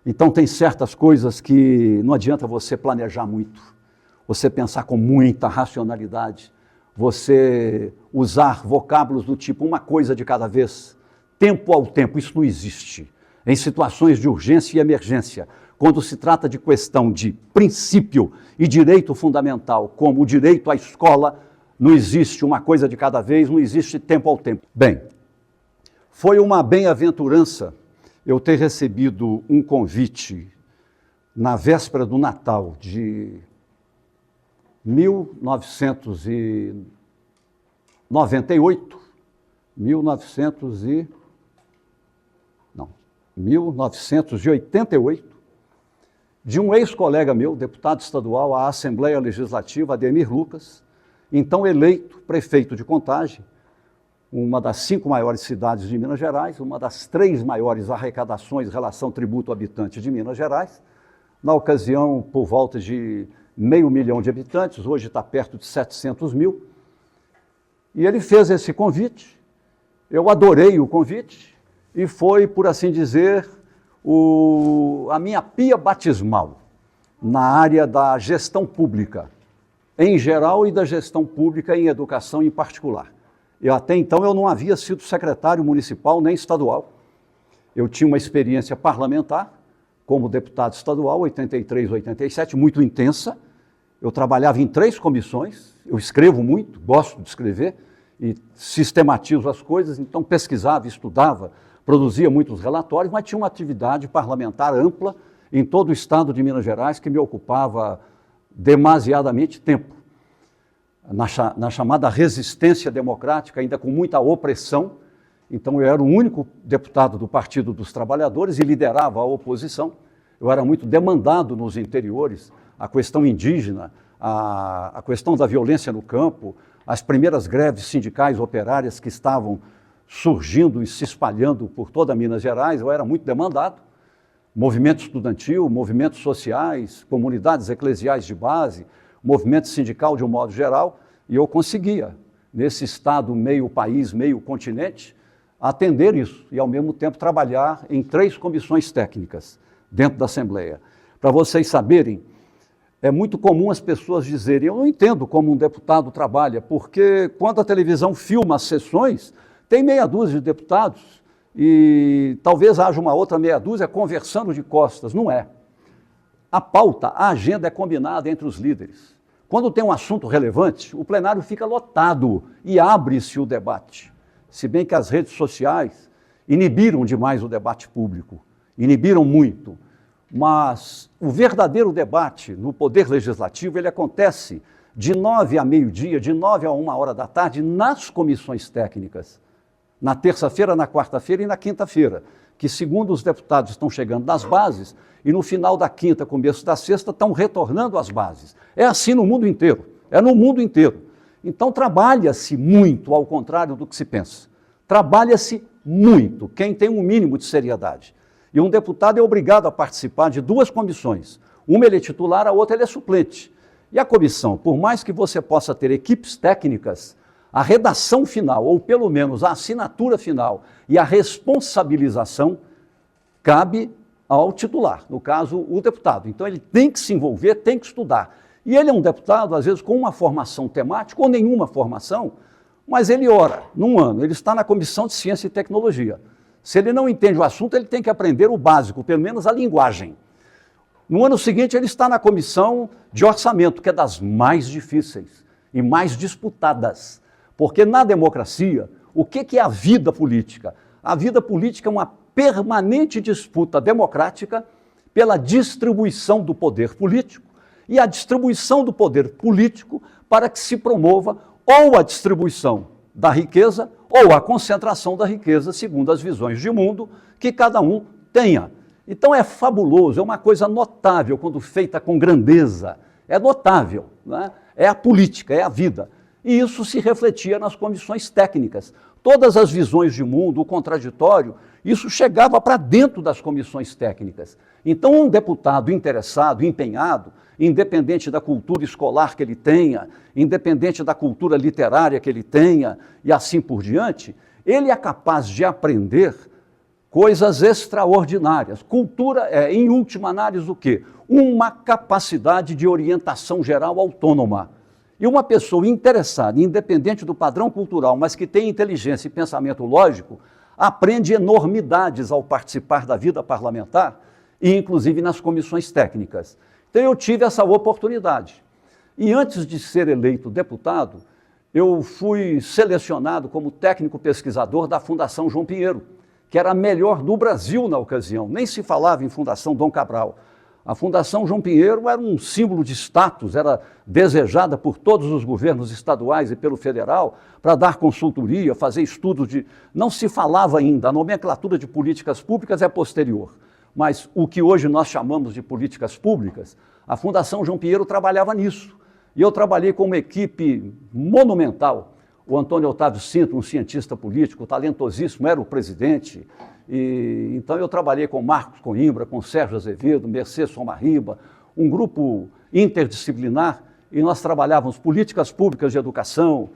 Então tem certas coisas que não adianta você planejar muito, você pensar com muita racionalidade, você usar vocábulos do tipo uma coisa de cada vez, tempo ao tempo, isso não existe. Em situações de urgência e emergência, quando se trata de questão de princípio e direito fundamental, como o direito à escola, não existe uma coisa de cada vez, não existe tempo ao tempo. Bem, foi uma bem-aventurança eu ter recebido um convite na véspera do Natal de 1998, 1988, de um ex-colega meu, deputado estadual à Assembleia Legislativa, Ademir Lucas, então eleito prefeito de Contagem, uma das 5 maiores cidades de Minas Gerais, uma das 3 maiores arrecadações em relação ao tributo habitante de Minas Gerais, na ocasião por volta de 500 mil de habitantes, hoje está perto de 700 mil, e ele fez esse convite, eu adorei o convite, e foi, por assim dizer, a minha pia batismal na área da gestão pública, em geral, e da gestão pública em educação em particular. Até então eu não havia sido secretário municipal nem estadual. Eu tinha uma experiência parlamentar como deputado estadual, 83, 87, muito intensa. Eu trabalhava em 3 comissões, eu escrevo muito, gosto de escrever e sistematizo as coisas, então pesquisava, estudava, produzia muitos relatórios, mas tinha uma atividade parlamentar ampla em todo o estado de Minas Gerais que me ocupava demasiadamente tempo. Na chamada resistência democrática, ainda com muita opressão. Então eu era o único deputado do Partido dos Trabalhadores e liderava a oposição. Eu era muito demandado nos interiores, a questão indígena, a questão da violência no campo, as primeiras greves sindicais operárias que estavam surgindo e se espalhando por toda Minas Gerais, eu era muito demandado. Movimento estudantil, movimentos sociais, comunidades eclesiais de base, movimento sindical de um modo geral, e eu conseguia, nesse estado meio país, meio continente, atender isso e, ao mesmo tempo, trabalhar em 3 comissões técnicas dentro da Assembleia. Para vocês saberem, é muito comum as pessoas dizerem, eu não entendo como um deputado trabalha, porque quando a televisão filma as sessões, tem meia dúzia de deputados e talvez haja uma outra meia dúzia conversando de costas. Não é. A pauta, a agenda é combinada entre os líderes. Quando tem um assunto relevante, o plenário fica lotado e abre-se o debate. Se bem que as redes sociais inibiram demais o debate público, inibiram muito. Mas o verdadeiro debate no Poder Legislativo, ele acontece de 9 a meio-dia, de 9 a 1h da tarde, nas comissões técnicas. Na terça-feira, na quarta-feira e na quinta-feira, que segundo os deputados estão chegando das bases, e no final da quinta, começo da sexta, estão retornando às bases. É assim no mundo inteiro, é no mundo inteiro. Então trabalha-se muito, ao contrário do que se pensa. Trabalha-se muito, quem tem um mínimo de seriedade. E um deputado é obrigado a participar de 2 comissões. Uma ele é titular, a outra ele é suplente. E a comissão, por mais que você possa ter equipes técnicas, a redação final, ou pelo menos a assinatura final e a responsabilização, cabe ao titular, no caso, o deputado. Então ele tem que se envolver, tem que estudar. E ele é um deputado, às vezes, com uma formação temática ou nenhuma formação, mas ele ora, num ano, ele está na Comissão de Ciência e Tecnologia. Se ele não entende o assunto, ele tem que aprender o básico, pelo menos a linguagem. No ano seguinte, ele está na Comissão de Orçamento, que é das mais difíceis e mais disputadas. Porque na democracia, o que é a vida política? A vida política é uma permanente disputa democrática pela distribuição do poder político e a distribuição do poder político para que se promova ou a distribuição da riqueza ou a concentração da riqueza, segundo as visões de mundo que cada um tenha. Então é fabuloso, é uma coisa notável quando feita com grandeza, é notável, né? É a política, é a vida. E isso se refletia nas comissões técnicas. Todas as visões de mundo, o contraditório, isso chegava para dentro das comissões técnicas. Então, um deputado interessado, empenhado, independente da cultura escolar que ele tenha, independente da cultura literária que ele tenha, e assim por diante, ele é capaz de aprender coisas extraordinárias. Cultura é, em última análise, o quê? Uma capacidade de orientação geral autônoma. E uma pessoa interessada, independente do padrão cultural, mas que tem inteligência e pensamento lógico, aprende enormidades ao participar da vida parlamentar e, inclusive, nas comissões técnicas. Então, eu tive essa oportunidade. E antes de ser eleito deputado, eu fui selecionado como técnico pesquisador da Fundação João Pinheiro, que era a melhor do Brasil na ocasião. Nem se falava em Fundação Dom Cabral. A Fundação João Pinheiro era um símbolo de status, era desejada por todos os governos estaduais e pelo federal para dar consultoria, fazer estudos de... Não se falava ainda, a nomenclatura de políticas públicas é posterior, mas o que hoje nós chamamos de políticas públicas, a Fundação João Pinheiro trabalhava nisso. E eu trabalhei com uma equipe monumental. O Antônio Otávio Cinto, um cientista político talentosíssimo, era o presidente. Então eu trabalhei com Marcos Coimbra, com Sérgio Azevedo, Mercê Somarriba, um grupo interdisciplinar, e nós trabalhávamos políticas públicas de educação,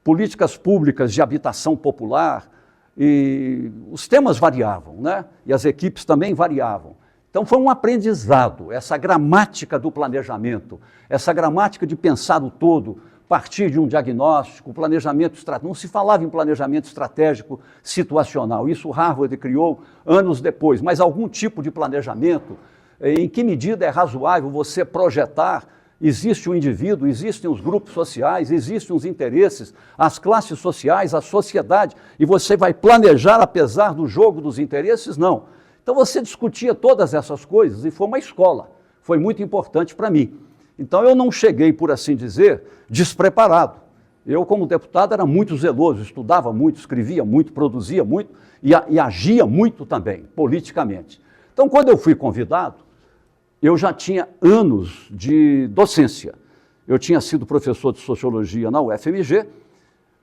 políticas públicas de habitação popular, e os temas variavam, né? E as equipes também variavam. Então foi um aprendizado, essa gramática do planejamento, essa gramática de pensar o todo, partir de um diagnóstico, planejamento estratégico. Não se falava em planejamento estratégico situacional, isso Harvard criou anos depois, mas algum tipo de planejamento, em que medida é razoável você projetar, existe o indivíduo, existem os grupos sociais, existem os interesses, as classes sociais, a sociedade, e você vai planejar apesar do jogo dos interesses? Não. Então você discutia todas essas coisas e foi uma escola, foi muito importante para mim. Então eu não cheguei, por assim dizer, despreparado. Eu, como deputado, era muito zeloso, estudava muito, escrevia muito, produzia muito e agia muito também, politicamente. Então, quando eu fui convidado, eu já tinha anos de docência. Eu tinha sido professor de sociologia na UFMG.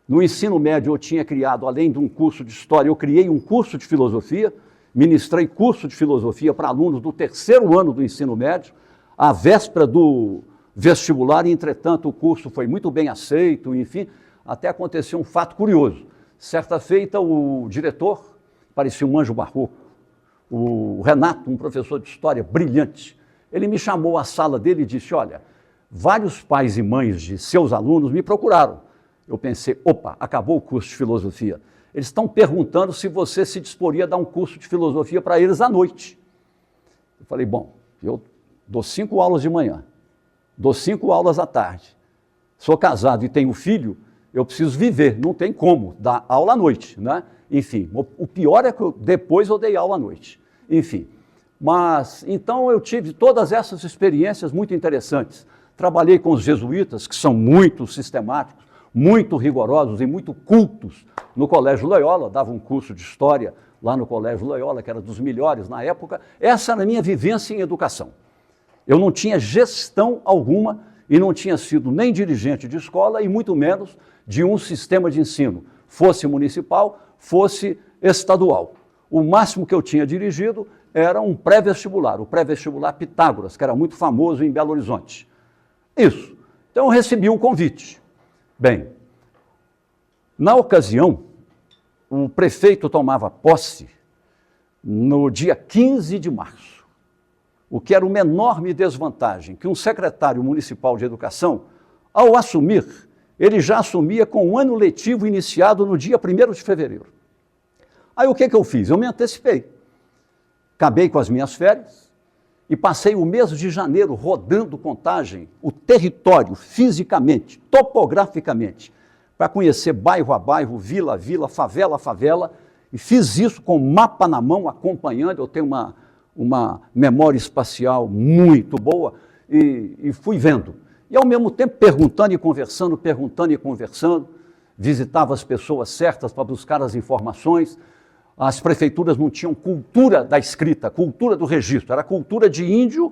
No ensino médio eu tinha criado, além de um curso de história, eu criei um curso de filosofia, ministrei curso de filosofia para alunos do terceiro ano do ensino médio, à véspera do vestibular, e, entretanto, o curso foi muito bem aceito, enfim, até aconteceu um fato curioso. Certa feita, o diretor, parecia um anjo barroco, o Renato, um professor de história brilhante, ele me chamou à sala dele e disse, olha, vários pais e mães de seus alunos me procuraram. Eu pensei, opa, acabou o curso de filosofia. Eles estão perguntando se você se disporia a dar um curso de filosofia para eles à noite. Eu falei, bom, eu dou 5 aulas de manhã, dou 5 aulas à tarde, sou casado e tenho filho, eu preciso viver, não tem como dar aula à noite, né? Enfim, o pior é que depois eu dei aula à noite. Enfim, mas então eu tive todas essas experiências muito interessantes. Trabalhei com os jesuítas, que são muito sistemáticos, muito rigorosos e muito cultos no Colégio Loyola, dava um curso de história lá no Colégio Loyola, que era dos melhores na época. Essa era a minha vivência em educação. Eu não tinha gestão alguma e não tinha sido nem dirigente de escola e muito menos de um sistema de ensino, fosse municipal, fosse estadual. O máximo que eu tinha dirigido era um pré-vestibular, o pré-vestibular Pitágoras, que era muito famoso em Belo Horizonte. Isso. Então eu recebi um convite. Bem, na ocasião, o prefeito tomava posse no dia 15 de março, o que era uma enorme desvantagem, que um secretário municipal de educação, ao assumir, ele já assumia com o ano letivo iniciado no dia 1º de fevereiro. Aí o que eu fiz? Eu me antecipei. Acabei com as minhas férias e passei o mês de janeiro rodando Contagem, o território, fisicamente, topograficamente, para conhecer bairro a bairro, vila a vila, favela a favela, e fiz isso com mapa na mão, acompanhando. Eu tenho uma memória espacial muito boa e fui vendo. E, ao mesmo tempo, perguntando e conversando, visitava as pessoas certas para buscar as informações. As prefeituras não tinham cultura da escrita, cultura do registro, era a cultura de índio,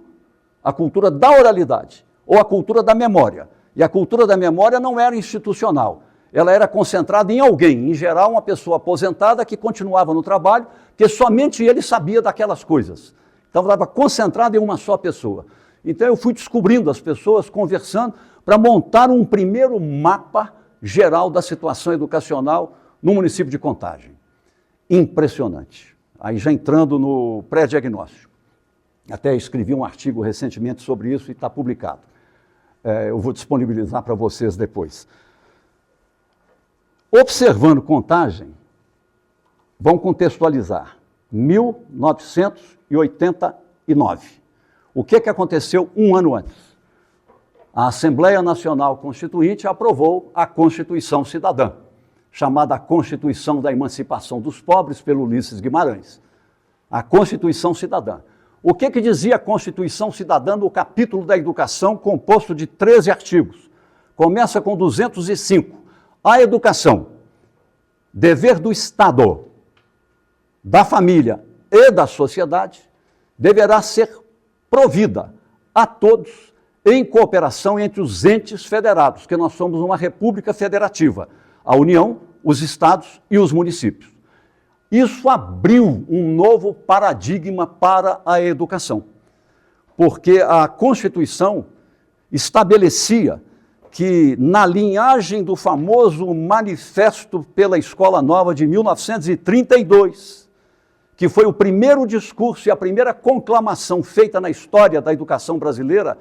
a cultura da oralidade, ou a cultura da memória. E a cultura da memória não era institucional, ela era concentrada em alguém, em geral uma pessoa aposentada que continuava no trabalho, porque somente ele sabia daquelas coisas. Então estava concentrada em uma só pessoa. Então eu fui descobrindo as pessoas, conversando, para montar um primeiro mapa geral da situação educacional no município de Contagem. Impressionante. aí já entrando no pré-diagnóstico. Até escrevi um artigo recentemente sobre isso e está publicado. Eu vou disponibilizar para vocês depois. Observando contagem, vão contextualizar 1989. O que aconteceu um ano antes? A Assembleia Nacional Constituinte aprovou a Constituição Cidadã, chamada Constituição da Emancipação dos Pobres pelo Ulisses Guimarães. A Constituição Cidadã. O que dizia a Constituição Cidadã no capítulo da educação, composto de 13 artigos? Começa com 205. A educação, dever do Estado, da família e da sociedade, deverá ser provida a todos em cooperação entre os entes federados, que nós somos uma república federativa, a União, os estados e os municípios. Isso abriu um novo paradigma para a educação, porque a Constituição estabelecia que, na linhagem do famoso Manifesto pela Escola Nova de 1932, que foi o primeiro discurso e a primeira conclamação feita na história da educação brasileira,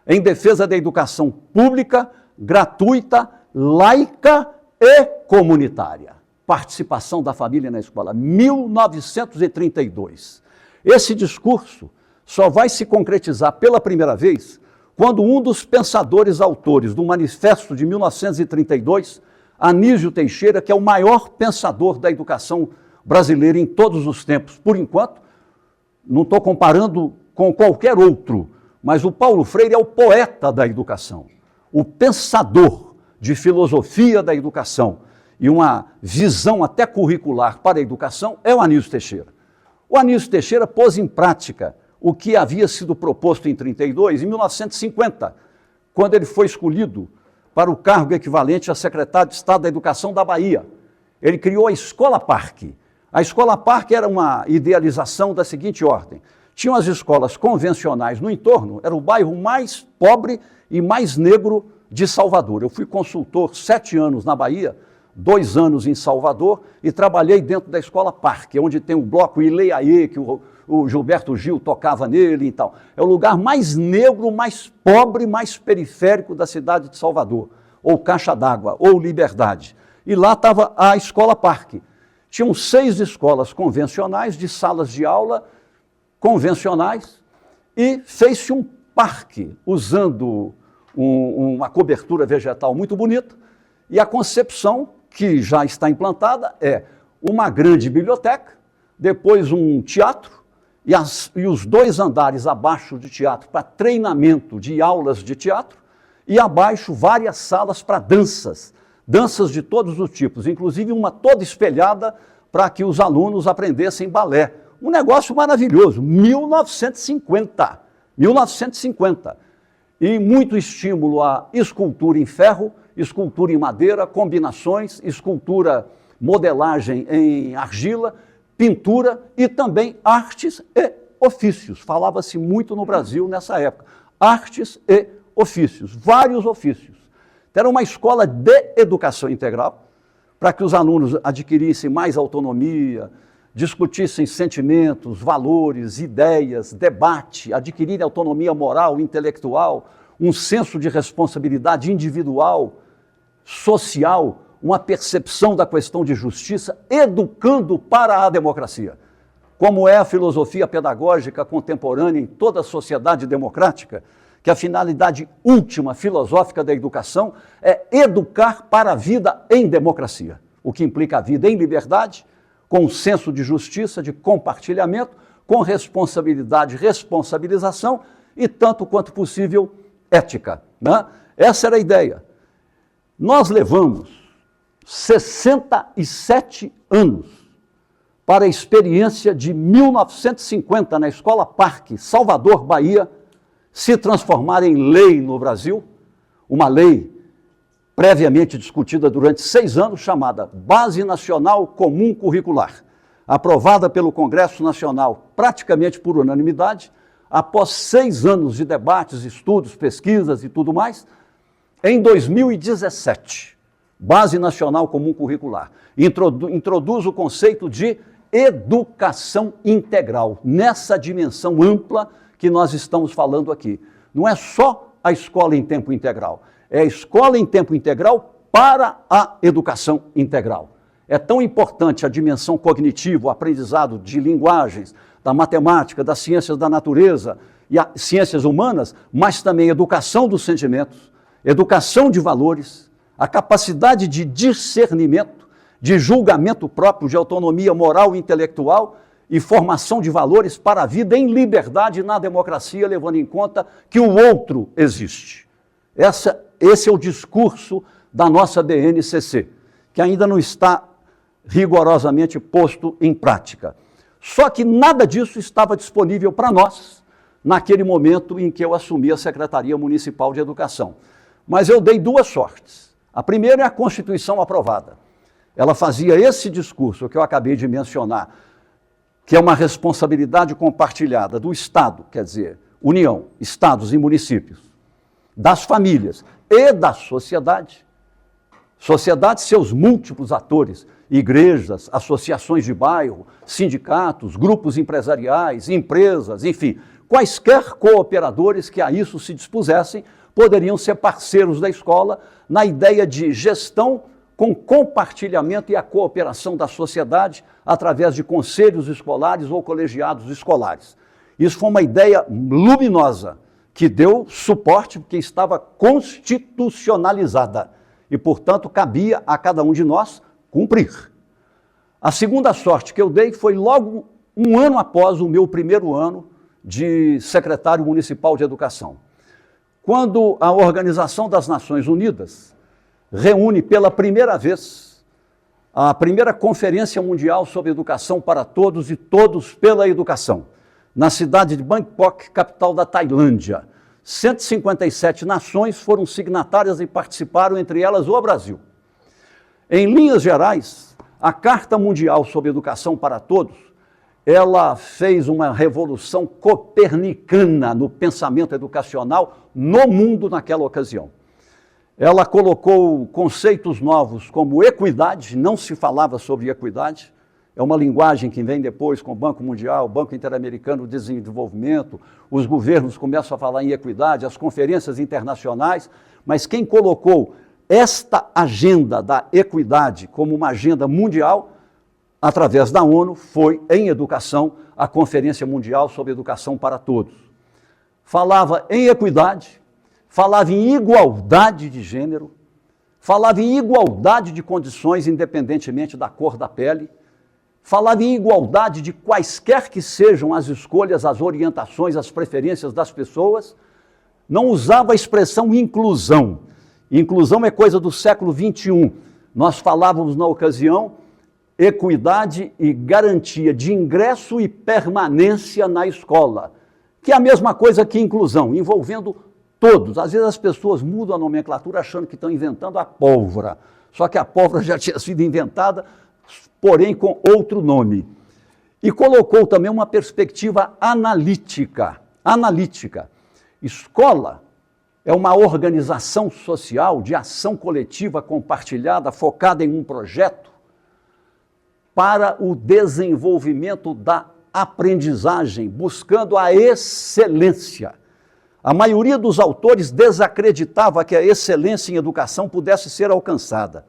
em defesa da educação pública, gratuita, laica e comunitária. Participação da família na escola, 1932. Esse discurso só vai se concretizar pela primeira vez quando um dos pensadores autores do Manifesto de 1932, Anísio Teixeira, que é o maior pensador da educação brasileira em todos os tempos, por enquanto, não estou comparando com qualquer outro, mas o Paulo Freire é o poeta da educação, o pensador de filosofia da educação e uma visão até curricular para a educação é o Anísio Teixeira. O Anísio Teixeira pôs em prática o que havia sido proposto em 32, em 1950, quando ele foi escolhido para o cargo equivalente a secretário de Estado da Educação da Bahia. Ele criou a Escola Parque. A Escola Parque era uma idealização da seguinte ordem: tinham as escolas convencionais no entorno, era o bairro mais pobre e mais negro de Salvador. Eu fui consultor 7 anos na Bahia, 2 anos em Salvador, e trabalhei dentro da Escola Parque, onde tem o bloco Ileiaê, que o Gilberto Gil tocava nele e tal. É o lugar mais negro, mais pobre, mais periférico da cidade de Salvador, ou Caixa d'Água, ou Liberdade. E lá estava a Escola Parque. Tinham 6 escolas convencionais, de salas de aula convencionais, e fez-se um parque, usando uma cobertura vegetal muito bonita, e a concepção que já está implantada é uma grande biblioteca, depois um teatro, e os 2 andares abaixo de teatro para treinamento de aulas de teatro, e abaixo várias salas para danças de todos os tipos, inclusive uma toda espelhada para que os alunos aprendessem balé. Um negócio maravilhoso, 1950. E muito estímulo à escultura em ferro, escultura em madeira, combinações, escultura, modelagem em argila, pintura e também artes e ofícios. Falava-se muito no Brasil nessa época. Artes e ofícios, vários ofícios. Era uma escola de educação integral, para que os alunos adquirissem mais autonomia, discutissem sentimentos, valores, ideias, debate, adquirirem autonomia moral, intelectual, um senso de responsabilidade individual, social, uma percepção da questão de justiça, educando para a democracia. Como é a filosofia pedagógica contemporânea em toda a sociedade democrática, que a finalidade última filosófica da educação é educar para a vida em democracia, o que implica a vida em liberdade, com um senso de justiça, de compartilhamento, com responsabilidade, responsabilização e, tanto quanto possível, ética. Né? Essa era a ideia. Nós levamos 67 anos para a experiência de 1950 na Escola Parque, Salvador, Bahia, se transformar em lei no Brasil, uma lei previamente discutida durante 6 anos, chamada Base Nacional Comum Curricular, aprovada pelo Congresso Nacional praticamente por unanimidade, após 6 anos de debates, estudos, pesquisas e tudo mais, em 2017, Base Nacional Comum Curricular, introduz o conceito de educação integral, nessa dimensão ampla que nós estamos falando aqui. Não é só a escola em tempo integral, é a escola em tempo integral para a educação integral. É tão importante a dimensão cognitiva, o aprendizado de linguagens, da matemática, das ciências da natureza e as ciências humanas, mas também educação dos sentimentos, educação de valores, a capacidade de discernimento, de julgamento próprio, de autonomia moral e intelectual e formação de valores para a vida em liberdade na democracia, levando em conta que o outro existe. Esse é o discurso da nossa BNCC, que ainda não está rigorosamente posto em prática. Só que nada disso estava disponível para nós naquele momento em que eu assumi a Secretaria Municipal de Educação. Mas eu dei duas sortes. A primeira é a Constituição aprovada. Ela fazia esse discurso que eu acabei de mencionar, que é uma responsabilidade compartilhada do Estado, quer dizer, União, Estados e municípios, das famílias e da sociedade. Sociedade, seus múltiplos atores, igrejas, associações de bairro, sindicatos, grupos empresariais, empresas, enfim, quaisquer cooperadores que a isso se dispusessem, poderiam ser parceiros da escola na ideia de gestão com compartilhamento e a cooperação da sociedade através de conselhos escolares ou colegiados escolares. Isso foi uma ideia luminosa que deu suporte porque estava constitucionalizada e, portanto, cabia a cada um de nós cumprir. A segunda sorte que eu dei foi logo um ano após o meu primeiro ano de secretário municipal de educação, quando a Organização das Nações Unidas reúne pela primeira vez a primeira Conferência Mundial sobre Educação para Todos e Todos pela Educação, na cidade de Bangkok, capital da Tailândia. 157 nações foram signatárias e participaram, entre elas o Brasil. Em linhas gerais, a Carta Mundial sobre Educação para Todos, ela fez uma revolução copernicana no pensamento educacional no mundo naquela ocasião. Ela colocou conceitos novos como equidade, não se falava sobre equidade, é uma linguagem que vem depois com o Banco Mundial, o Banco Interamericano de Desenvolvimento, os governos começam a falar em equidade, as conferências internacionais, mas quem colocou esta agenda da equidade como uma agenda mundial, através da ONU, foi em educação a Conferência Mundial sobre Educação para Todos. Falava em equidade, falava em igualdade de gênero, falava em igualdade de condições independentemente da cor da pele, falava em igualdade de quaisquer que sejam as escolhas, as orientações, as preferências das pessoas, não usava a expressão inclusão. Inclusão é coisa do século XXI. Nós falávamos na ocasião equidade e garantia de ingresso e permanência na escola, que é a mesma coisa que inclusão, envolvendo todos. Às vezes as pessoas mudam a nomenclatura achando que estão inventando a pólvora, só que a pólvora já tinha sido inventada, porém com outro nome. E colocou também uma perspectiva analítica. Escola é uma organização social de ação coletiva compartilhada, focada em um projeto para o desenvolvimento da aprendizagem, buscando a excelência. A maioria dos autores desacreditava que a excelência em educação pudesse ser alcançada.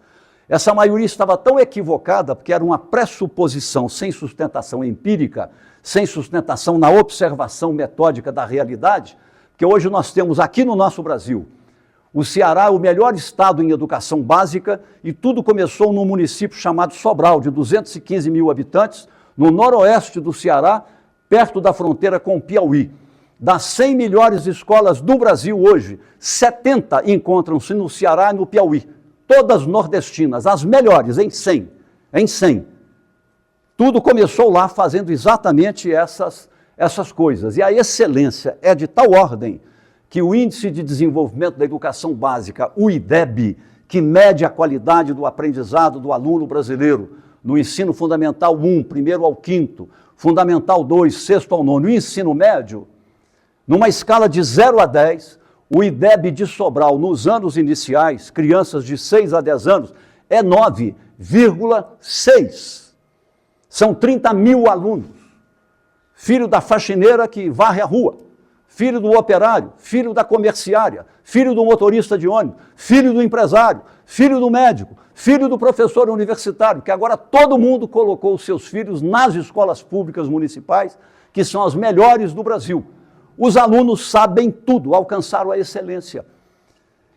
Essa maioria estava tão equivocada porque era uma pressuposição sem sustentação empírica, sem sustentação na observação metódica da realidade, que hoje nós temos aqui no nosso Brasil. O Ceará é o melhor estado em educação básica e tudo começou num município chamado Sobral, de 215 mil habitantes, no noroeste do Ceará, perto da fronteira com o Piauí. Das 100 melhores escolas do Brasil hoje, 70 encontram-se no Ceará e no Piauí. Todas nordestinas, as melhores, em 100. Tudo começou lá fazendo exatamente essas coisas. E a excelência é de tal ordem que o Índice de Desenvolvimento da Educação Básica, o IDEB, que mede a qualidade do aprendizado do aluno brasileiro no ensino fundamental 1, primeiro ao quinto, fundamental 2, sexto ao nono, e ensino médio, numa escala de 0 a 10, o IDEB de Sobral, nos anos iniciais, crianças de 6 a 10 anos, é 9,6. São 30 mil alunos. Filho da faxineira que varre a rua, filho do operário, filho da comerciária, filho do motorista de ônibus, filho do empresário, filho do médico, filho do professor universitário, que agora todo mundo colocou os seus filhos nas escolas públicas municipais, que são as melhores do Brasil. Os alunos sabem tudo, alcançaram a excelência.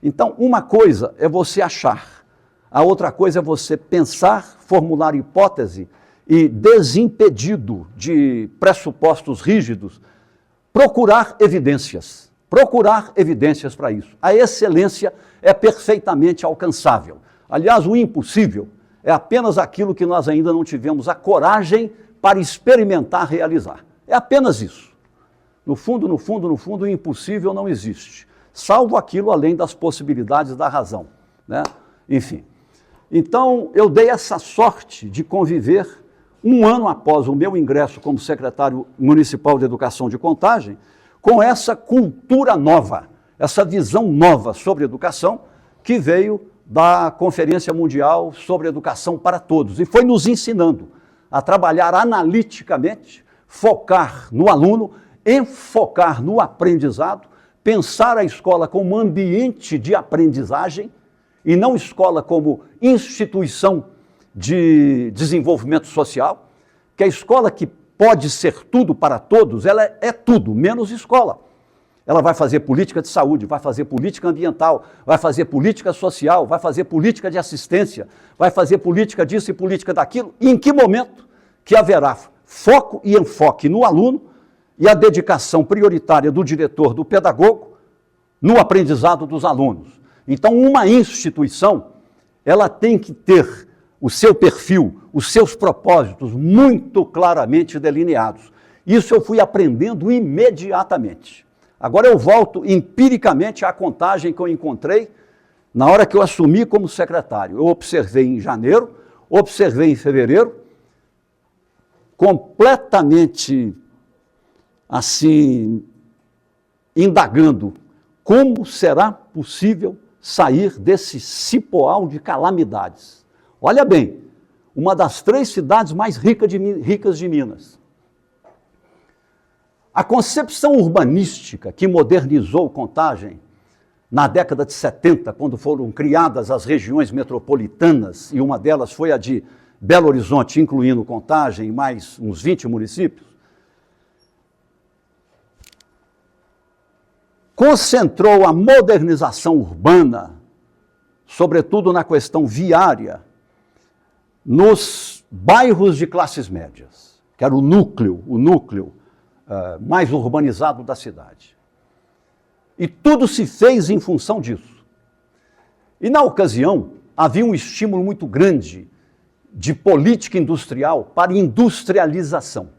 Então, uma coisa é você achar, a outra coisa é você pensar, formular hipótese e, desimpedido de pressupostos rígidos, procurar evidências para isso. A excelência é perfeitamente alcançável. Aliás, o impossível é apenas aquilo que nós ainda não tivemos a coragem para experimentar realizar. É apenas isso. No fundo, o impossível não existe, salvo aquilo além das possibilidades da razão, né? Enfim. Então, eu dei essa sorte de conviver, um ano após o meu ingresso como secretário municipal de Educação de Contagem, com essa cultura nova, essa visão nova sobre educação, que veio da Conferência Mundial sobre Educação para Todos, e foi nos ensinando a trabalhar analiticamente, focar no aluno, enfocar no aprendizado, pensar a escola como ambiente de aprendizagem e não escola como instituição de desenvolvimento social, que a escola que pode ser tudo para todos, ela é tudo, menos escola. Ela vai fazer política de saúde, vai fazer política ambiental, vai fazer política social, vai fazer política de assistência, vai fazer política disso e política daquilo. E em que momento que haverá foco e enfoque no aluno e a dedicação prioritária do diretor, do pedagogo, no aprendizado dos alunos. Então, uma instituição, ela tem que ter o seu perfil, os seus propósitos muito claramente delineados. Isso eu fui aprendendo imediatamente. Agora eu volto empiricamente à contagem que eu encontrei na hora que eu assumi como secretário. Eu observei em janeiro, observei em fevereiro, completamente assim, indagando como será possível sair desse cipoal de calamidades. Olha bem, uma das 3 cidades mais ricas de Minas. A concepção urbanística que modernizou Contagem na década de 70, quando foram criadas as regiões metropolitanas, e uma delas foi a de Belo Horizonte, incluindo Contagem e mais uns 20 municípios, concentrou a modernização urbana, sobretudo na questão viária, nos bairros de classes médias, que era o núcleo mais urbanizado da cidade. E tudo se fez em função disso. E na ocasião, havia um estímulo muito grande de política industrial para industrialização.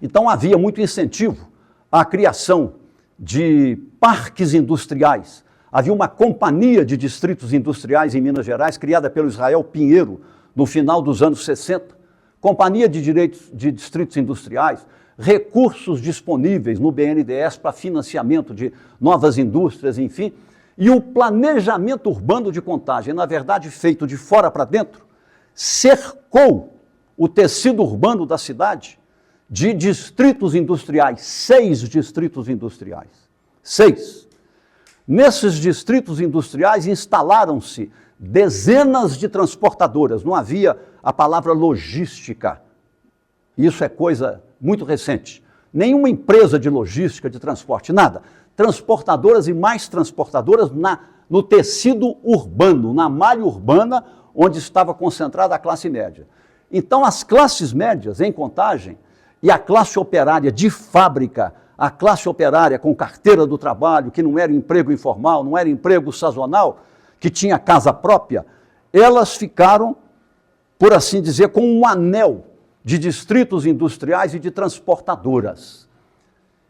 Então havia muito incentivo à criação de parques industriais. Havia uma companhia de distritos industriais em Minas Gerais, criada pelo Israel Pinheiro, no final dos anos 60. Companhia de distritos industriais, recursos disponíveis no BNDES para financiamento de novas indústrias, enfim. E o planejamento urbano de Contagem, na verdade feito de fora para dentro, cercou o tecido urbano da cidade de distritos industriais, 6 distritos industriais. 6. Nesses distritos industriais instalaram-se dezenas de transportadoras, não havia a palavra logística. Isso é coisa muito recente. Nenhuma empresa de logística, de transporte, nada. Transportadoras e mais transportadoras no tecido urbano, na malha urbana, onde estava concentrada a classe média. Então, as classes médias em Contagem e a classe operária de fábrica, a classe operária com carteira do trabalho, que não era emprego informal, não era emprego sazonal, que tinha casa própria, elas ficaram, por assim dizer, com um anel de distritos industriais e de transportadoras.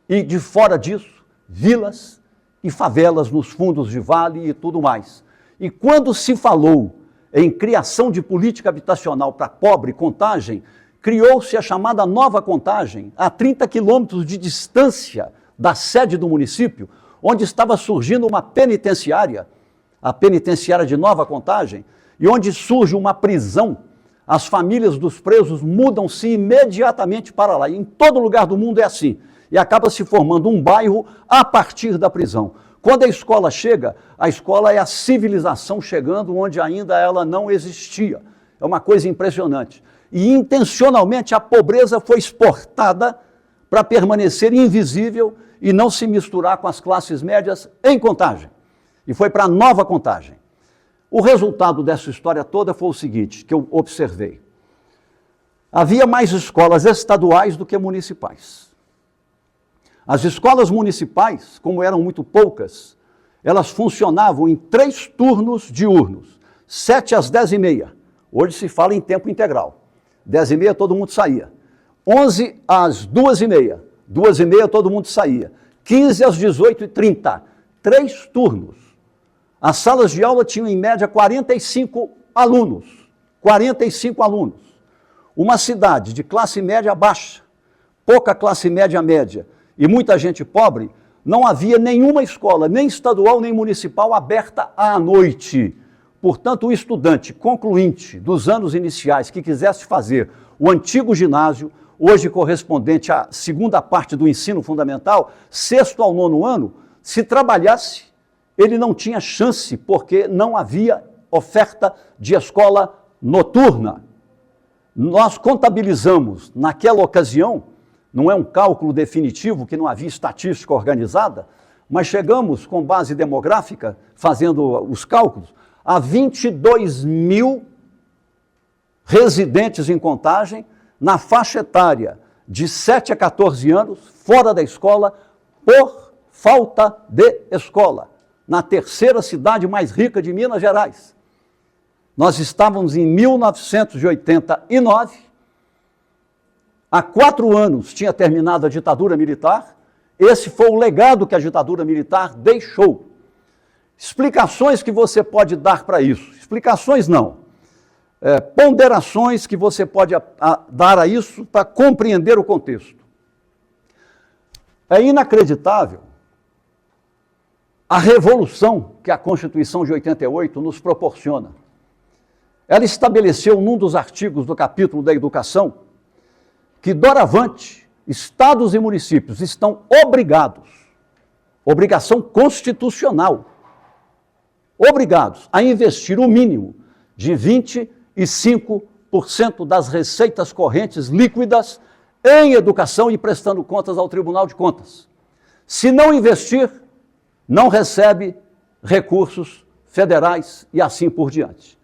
E de fora disso, vilas e favelas nos fundos de vale e tudo mais. E quando se falou em criação de política habitacional para pobre Contagem, criou-se a chamada Nova Contagem, a 30 quilômetros de distância da sede do município, onde estava surgindo uma penitenciária, a penitenciária de Nova Contagem, e onde surge uma prisão, as famílias dos presos mudam-se imediatamente para lá. E em todo lugar do mundo é assim. E acaba se formando um bairro a partir da prisão. Quando a escola chega, a escola é a civilização chegando onde ainda ela não existia. É uma coisa impressionante. E intencionalmente a pobreza foi exportada para permanecer invisível e não se misturar com as classes médias em Contagem. E foi para Nova Contagem. O resultado dessa história toda foi o seguinte, que eu observei. Havia mais escolas estaduais do que municipais. As escolas municipais, como eram muito poucas, elas funcionavam em 3 turnos diurnos, 7 às 10h30. Hoje se fala em tempo integral. 10h30 todo mundo saía. 11 às 2h30. 2h30 todo mundo saía. 15 às 18h30. 3 turnos. As salas de aula tinham, em média, 45 alunos. 45 alunos. Uma cidade de classe média baixa, pouca classe média média e muita gente pobre, não havia nenhuma escola, nem estadual nem municipal, aberta à noite. Portanto, o estudante concluinte dos anos iniciais que quisesse fazer o antigo ginásio, hoje correspondente à segunda parte do ensino fundamental, 6º ao 9º ano, se trabalhasse, ele não tinha chance, porque não havia oferta de escola noturna. Nós contabilizamos, naquela ocasião, não é um cálculo definitivo, que não havia estatística organizada, mas chegamos, com base demográfica, fazendo os cálculos, a 22 mil residentes em Contagem, na faixa etária de 7 a 14 anos, fora da escola, por falta de escola, na 3ª cidade mais rica de Minas Gerais. Nós estávamos em 1989, há 4 anos tinha terminado a ditadura militar, esse foi o legado que a ditadura militar deixou. Explicações que você pode dar para isso? Explicações não. Ponderações que você pode dar a isso para compreender o contexto. É inacreditável a revolução que a Constituição de 88 nos proporciona. Ela estabeleceu num dos artigos do capítulo da educação que, doravante, estados e municípios estão obrigados, obrigação constitucional, obrigados a investir o mínimo de 25% das receitas correntes líquidas em educação e prestando contas ao Tribunal de Contas. Se não investir, não recebe recursos federais e assim por diante.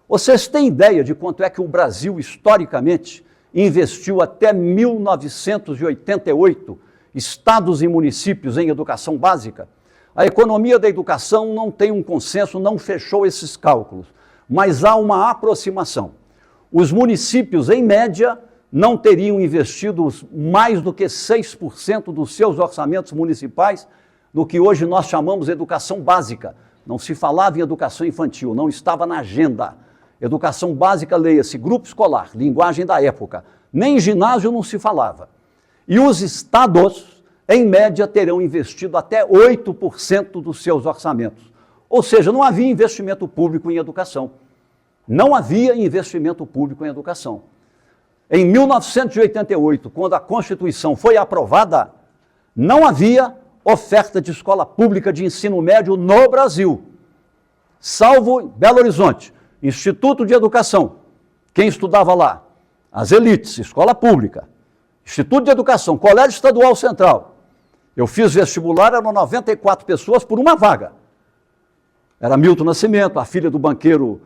Vocês têm ideia de quanto é que o Brasil, historicamente, investiu até 1988, estados e municípios em educação básica? A economia da educação não tem um consenso, não fechou esses cálculos, mas há uma aproximação. Os municípios, em média, não teriam investido mais do que 6% dos seus orçamentos municipais no que hoje nós chamamos de educação básica. Não se falava em educação infantil, não estava na agenda. Educação básica, leia-se, grupo escolar, linguagem da época. Nem ginásio não se falava. E os estados, em média, terão investido até 8% dos seus orçamentos. Ou seja, não havia investimento público em educação. Não havia investimento público em educação. Em 1988, quando a Constituição foi aprovada, não havia oferta de escola pública de ensino médio no Brasil, salvo Belo Horizonte, Instituto de Educação. Quem estudava lá? As elites, escola pública. Instituto de Educação, Colégio Estadual Central. Eu fiz vestibular, eram 94 pessoas por uma vaga. Era Milton Nascimento, a filha do banqueiro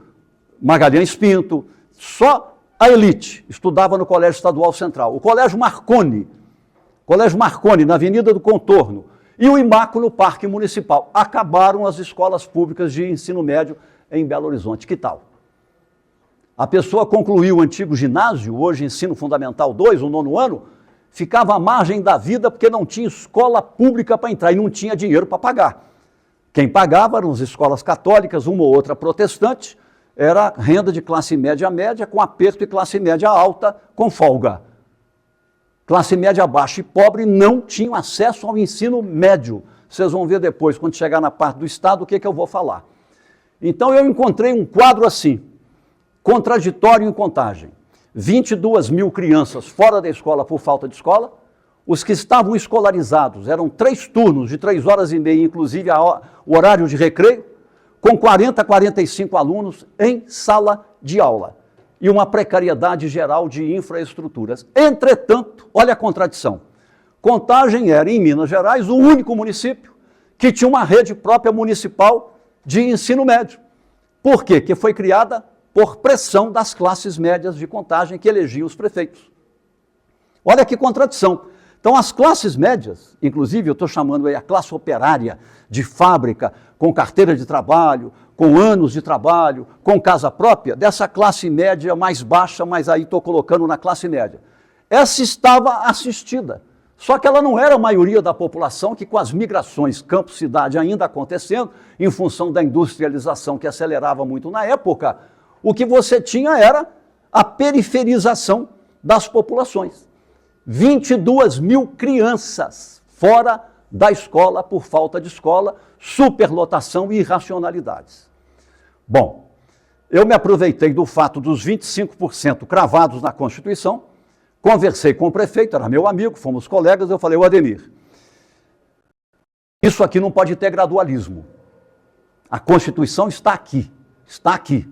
Magalhães Pinto, só a elite estudava no Colégio Estadual Central. O Colégio Marconi, na Avenida do Contorno, e o IMACO no Parque Municipal. Acabaram as escolas públicas de ensino médio em Belo Horizonte. Que tal? A pessoa concluiu o antigo ginásio, hoje ensino fundamental 2, o 9º ano, ficava à margem da vida porque não tinha escola pública para entrar e não tinha dinheiro para pagar. Quem pagava eram as escolas católicas, uma ou outra protestante, era renda de classe média média com aperto e classe média alta com folga. Classe média baixa e pobre não tinham acesso ao ensino médio. Vocês vão ver depois, quando chegar na parte do Estado, o que eu vou falar. Então eu encontrei um quadro assim. Contraditório em Contagem. 22 mil crianças fora da escola por falta de escola. Os que estavam escolarizados eram 3 turnos de 3 horas e meia, inclusive o horário de recreio, com 40 a 45 alunos em sala de aula. E uma precariedade geral de infraestruturas. Entretanto, olha a contradição. Contagem era, em Minas Gerais, o único município que tinha uma rede própria municipal de ensino médio. Por quê? Que foi criada por pressão das classes médias de Contagem que elegiam os prefeitos. Olha que contradição. Então, as classes médias, inclusive eu estou chamando aí a classe operária de fábrica, com carteira de trabalho, com anos de trabalho, com casa própria, dessa classe média mais baixa, mas aí estou colocando na classe média. Essa estava assistida, só que ela não era a maioria da população, que com as migrações campo-cidade ainda acontecendo, em função da industrialização que acelerava muito na época, o que você tinha era a periferização das populações. 22 mil crianças fora da escola por falta de escola, superlotação e irracionalidades. Bom, eu me aproveitei do fato dos 25% cravados na Constituição, conversei com o prefeito, era meu amigo, fomos colegas, eu falei, Ademir, isso aqui não pode ter gradualismo. A Constituição está aqui, está aqui.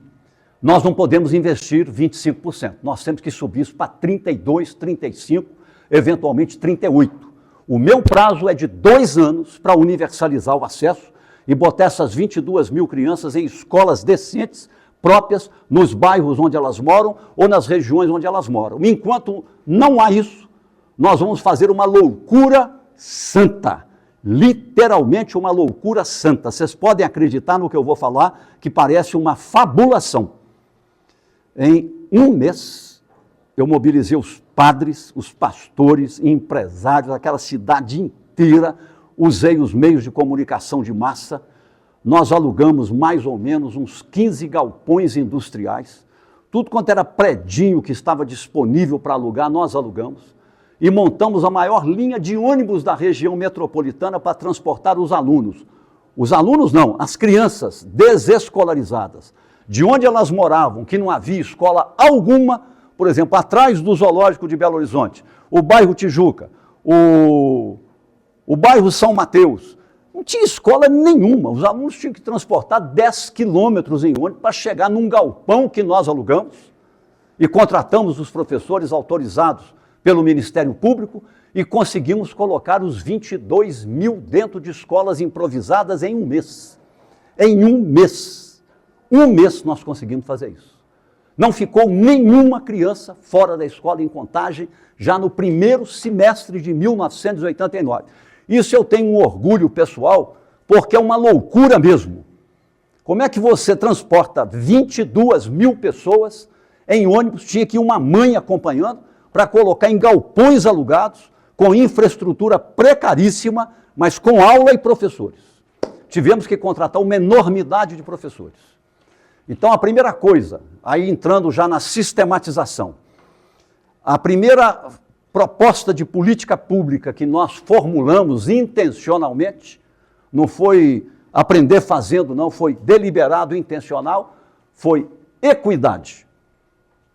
Nós não podemos investir 25%, nós temos que subir isso para 32%, 35%, eventualmente 38%. O meu prazo é de 2 anos para universalizar o acesso e botar essas 22 mil crianças em escolas decentes, próprias, nos bairros onde elas moram ou nas regiões onde elas moram. Enquanto não há isso, nós vamos fazer uma loucura santa, literalmente uma loucura santa. Vocês podem acreditar no que eu vou falar, que parece uma fabulação. Em um mês, eu mobilizei os padres, os pastores, empresários, aquela cidade inteira, usei os meios de comunicação de massa, nós alugamos mais ou menos uns 15 galpões industriais, tudo quanto era predinho que estava disponível para alugar, nós alugamos, e montamos a maior linha de ônibus da região metropolitana para transportar os alunos. Os alunos não, as crianças desescolarizadas, de onde elas moravam, que não havia escola alguma, por exemplo, atrás do Zoológico de Belo Horizonte, o bairro Tijuca, o bairro São Mateus, não tinha escola nenhuma, os alunos tinham que transportar 10 quilômetros em ônibus para chegar num galpão que nós alugamos e contratamos os professores autorizados pelo Ministério Público e conseguimos colocar os 22 mil dentro de escolas improvisadas em um mês. Em um mês. Um mês nós conseguimos fazer isso. Não ficou nenhuma criança fora da escola em Contagem já no primeiro semestre de 1989. Isso eu tenho um orgulho pessoal, porque é uma loucura mesmo. Como é que você transporta 22 mil pessoas em ônibus, tinha que ir uma mãe acompanhando, para colocar em galpões alugados, com infraestrutura precaríssima, mas com aula e professores. Tivemos que contratar uma enormidade de professores. Então, a primeira coisa, aí entrando já na sistematização, a primeira proposta de política pública que nós formulamos intencionalmente, não foi aprender fazendo, não, foi deliberado, intencional, foi equidade.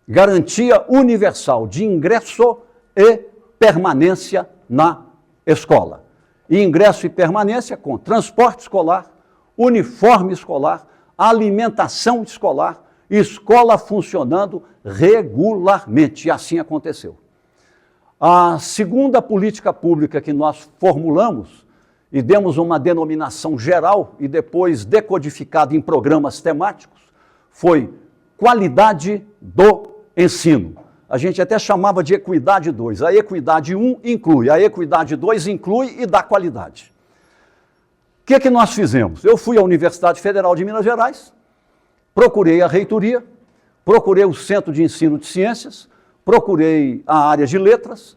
Garantia universal de ingresso e permanência na escola. E ingresso e permanência com transporte escolar, uniforme escolar, alimentação escolar, escola funcionando regularmente, e assim aconteceu. A segunda política pública que nós formulamos, e demos uma denominação geral, e depois decodificada em programas temáticos, foi qualidade do ensino. A gente até chamava de equidade 2. A equidade 1 inclui, a equidade 2 inclui e dá qualidade. O que nós fizemos? Eu fui à Universidade Federal de Minas Gerais, procurei a reitoria, procurei o Centro de Ensino de Ciências, procurei a área de letras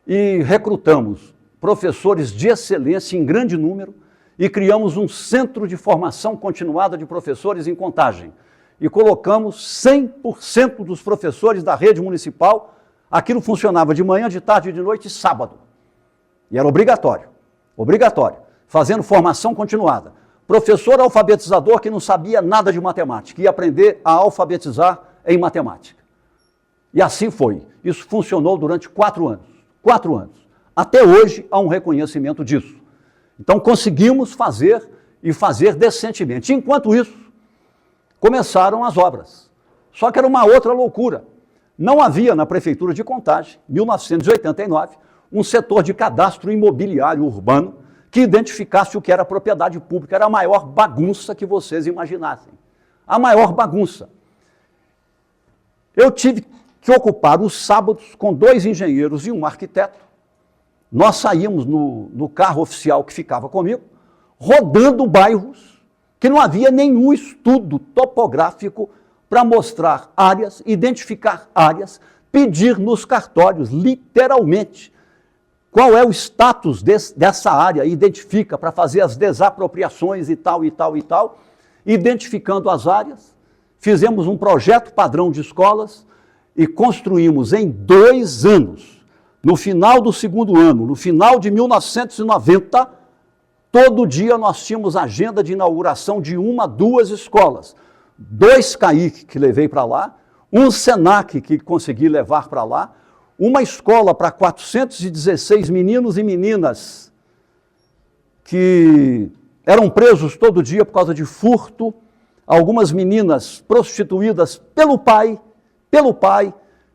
e recrutamos professores de excelência em grande número e criamos um centro de formação continuada de professores em Contagem. E colocamos 100% dos professores da rede municipal, aquilo funcionava de manhã, de tarde, de noite e sábado. E era obrigatório, fazendo formação continuada. Professor alfabetizador que não sabia nada de matemática, ia aprender a alfabetizar em matemática. E assim foi. Isso funcionou durante 4 anos. 4 anos. Até hoje há um reconhecimento disso. Então conseguimos fazer e fazer decentemente. Enquanto isso, começaram as obras. Só que era uma outra loucura. Não havia na Prefeitura de Contagem, em 1989, um setor de cadastro imobiliário urbano que identificasse o que era propriedade pública. Era a maior bagunça que vocês imaginassem. A maior bagunça. Eu tive que ocupar os sábados com 2 engenheiros e um arquiteto. Nós saímos no carro oficial que ficava comigo, rodando bairros que não havia nenhum estudo topográfico para mostrar áreas, identificar áreas, pedir nos cartórios, literalmente, qual é o status dessa área, identifica para fazer as desapropriações e tal, e tal, e tal, identificando as áreas, fizemos um projeto padrão de escolas e construímos em 2 anos, no final do 2º ano, no final de 1990, todo dia nós tínhamos agenda de inauguração de 1 a 2 escolas. 2 CAIC que levei para lá, um SENAC que consegui levar para lá, uma escola para 416 meninos e meninas que eram presos todo dia por causa de furto, algumas meninas prostituídas pelo pai,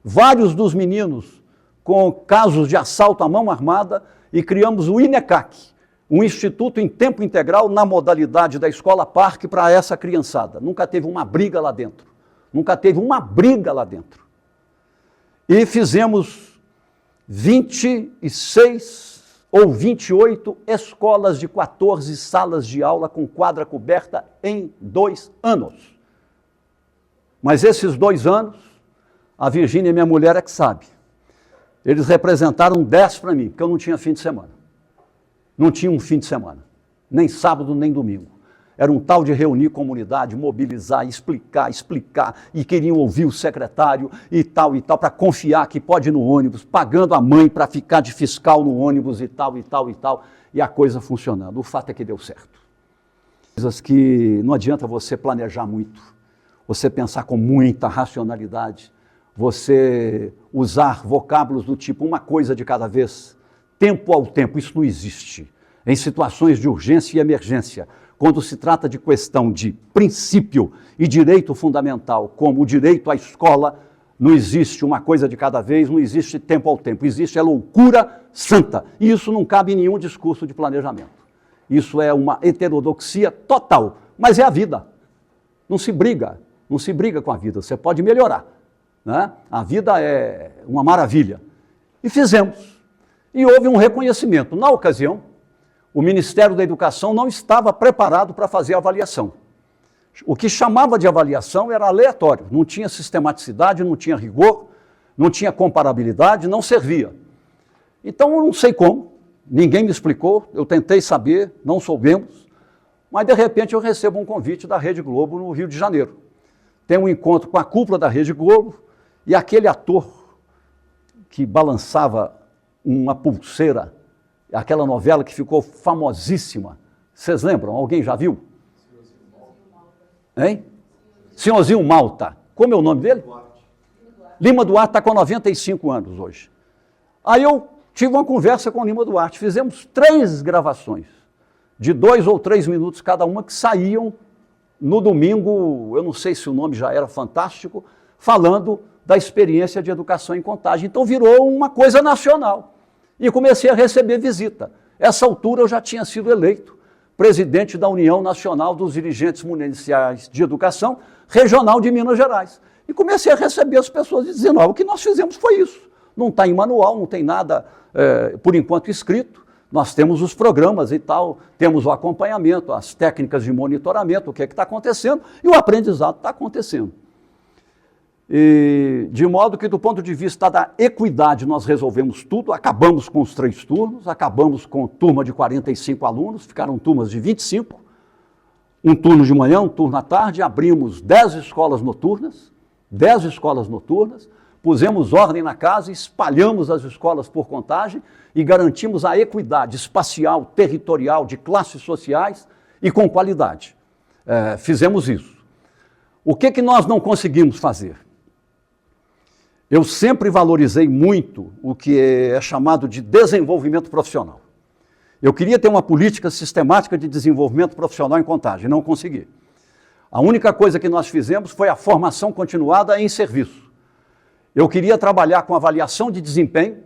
vários dos meninos com casos de assalto à mão armada, e criamos o INECAC, um instituto em tempo integral na modalidade da escola parque para essa criançada. Nunca teve uma briga lá dentro. Nunca teve uma briga lá dentro. E fizemos 26 ou 28 escolas de 14 salas de aula com quadra coberta em 2 anos. Mas esses 2 anos, a Virgínia, minha mulher, é que sabe. Eles representaram 10 para mim, porque eu não tinha fim de semana. Não tinha um fim de semana, nem sábado, nem domingo. Era um tal de reunir comunidade, mobilizar, explicar, e queriam ouvir o secretário e tal, para confiar que pode ir no ônibus, pagando a mãe para ficar de fiscal no ônibus e tal, e a coisa funcionando. O fato é que deu certo. Coisas que não adianta você planejar muito, você pensar com muita racionalidade, você usar vocábulos do tipo uma coisa de cada vez, tempo ao tempo, isso não existe. Em situações de urgência e emergência, quando se trata de questão de princípio e direito fundamental, como o direito à escola, não existe uma coisa de cada vez, não existe tempo ao tempo, existe a loucura santa. E isso não cabe em nenhum discurso de planejamento. Isso é uma heterodoxia total, mas é a vida. Não se briga com a vida, você pode melhorar, né? A vida é uma maravilha. E fizemos. E houve um reconhecimento. Na ocasião, o Ministério da Educação não estava preparado para fazer avaliação. O que chamava de avaliação era aleatório, não tinha sistematicidade, não tinha rigor, não tinha comparabilidade, não servia. Então, eu não sei como, ninguém me explicou, eu tentei saber, não soubemos, mas de repente eu recebo um convite da Rede Globo no Rio de Janeiro. Tem um encontro com a cúpula da Rede Globo e aquele ator que balançava uma pulseira, aquela novela que ficou famosíssima. Vocês lembram? Alguém já viu? Hein? Senhorzinho Malta. Como é o nome dele? Lima Duarte está com 95 anos hoje. Aí eu tive uma conversa com o Lima Duarte. Fizemos 3 gravações, de 2 ou 3 minutos cada uma, que saíam no domingo, eu não sei se o nome já era Fantástico, falando da experiência de educação em Contagem. Então virou uma coisa nacional. E comecei a receber visita. Essa altura eu já tinha sido eleito presidente da União Nacional dos Dirigentes Municipais de Educação Regional de Minas Gerais. E comecei a receber as pessoas dizendo, o que nós fizemos foi isso. Não está em manual, não tem nada, por enquanto, escrito. Nós temos os programas e tal, temos o acompanhamento, as técnicas de monitoramento, o que é que está acontecendo, e o aprendizado está acontecendo. E, de modo que, do ponto de vista da equidade, nós resolvemos tudo, acabamos com os 3 turnos, acabamos com turma de 45 alunos, ficaram turmas de 25, um turno de manhã, um turno à tarde, abrimos 10 escolas noturnas, pusemos ordem na casa, espalhamos as escolas por Contagem e garantimos a equidade espacial, territorial, de classes sociais e com qualidade. Fizemos isso. O que nós não conseguimos fazer? Eu sempre valorizei muito o que é chamado de desenvolvimento profissional. Eu queria ter uma política sistemática de desenvolvimento profissional em Contagem, não consegui. A única coisa que nós fizemos foi a formação continuada em serviço. Eu queria trabalhar com avaliação de desempenho,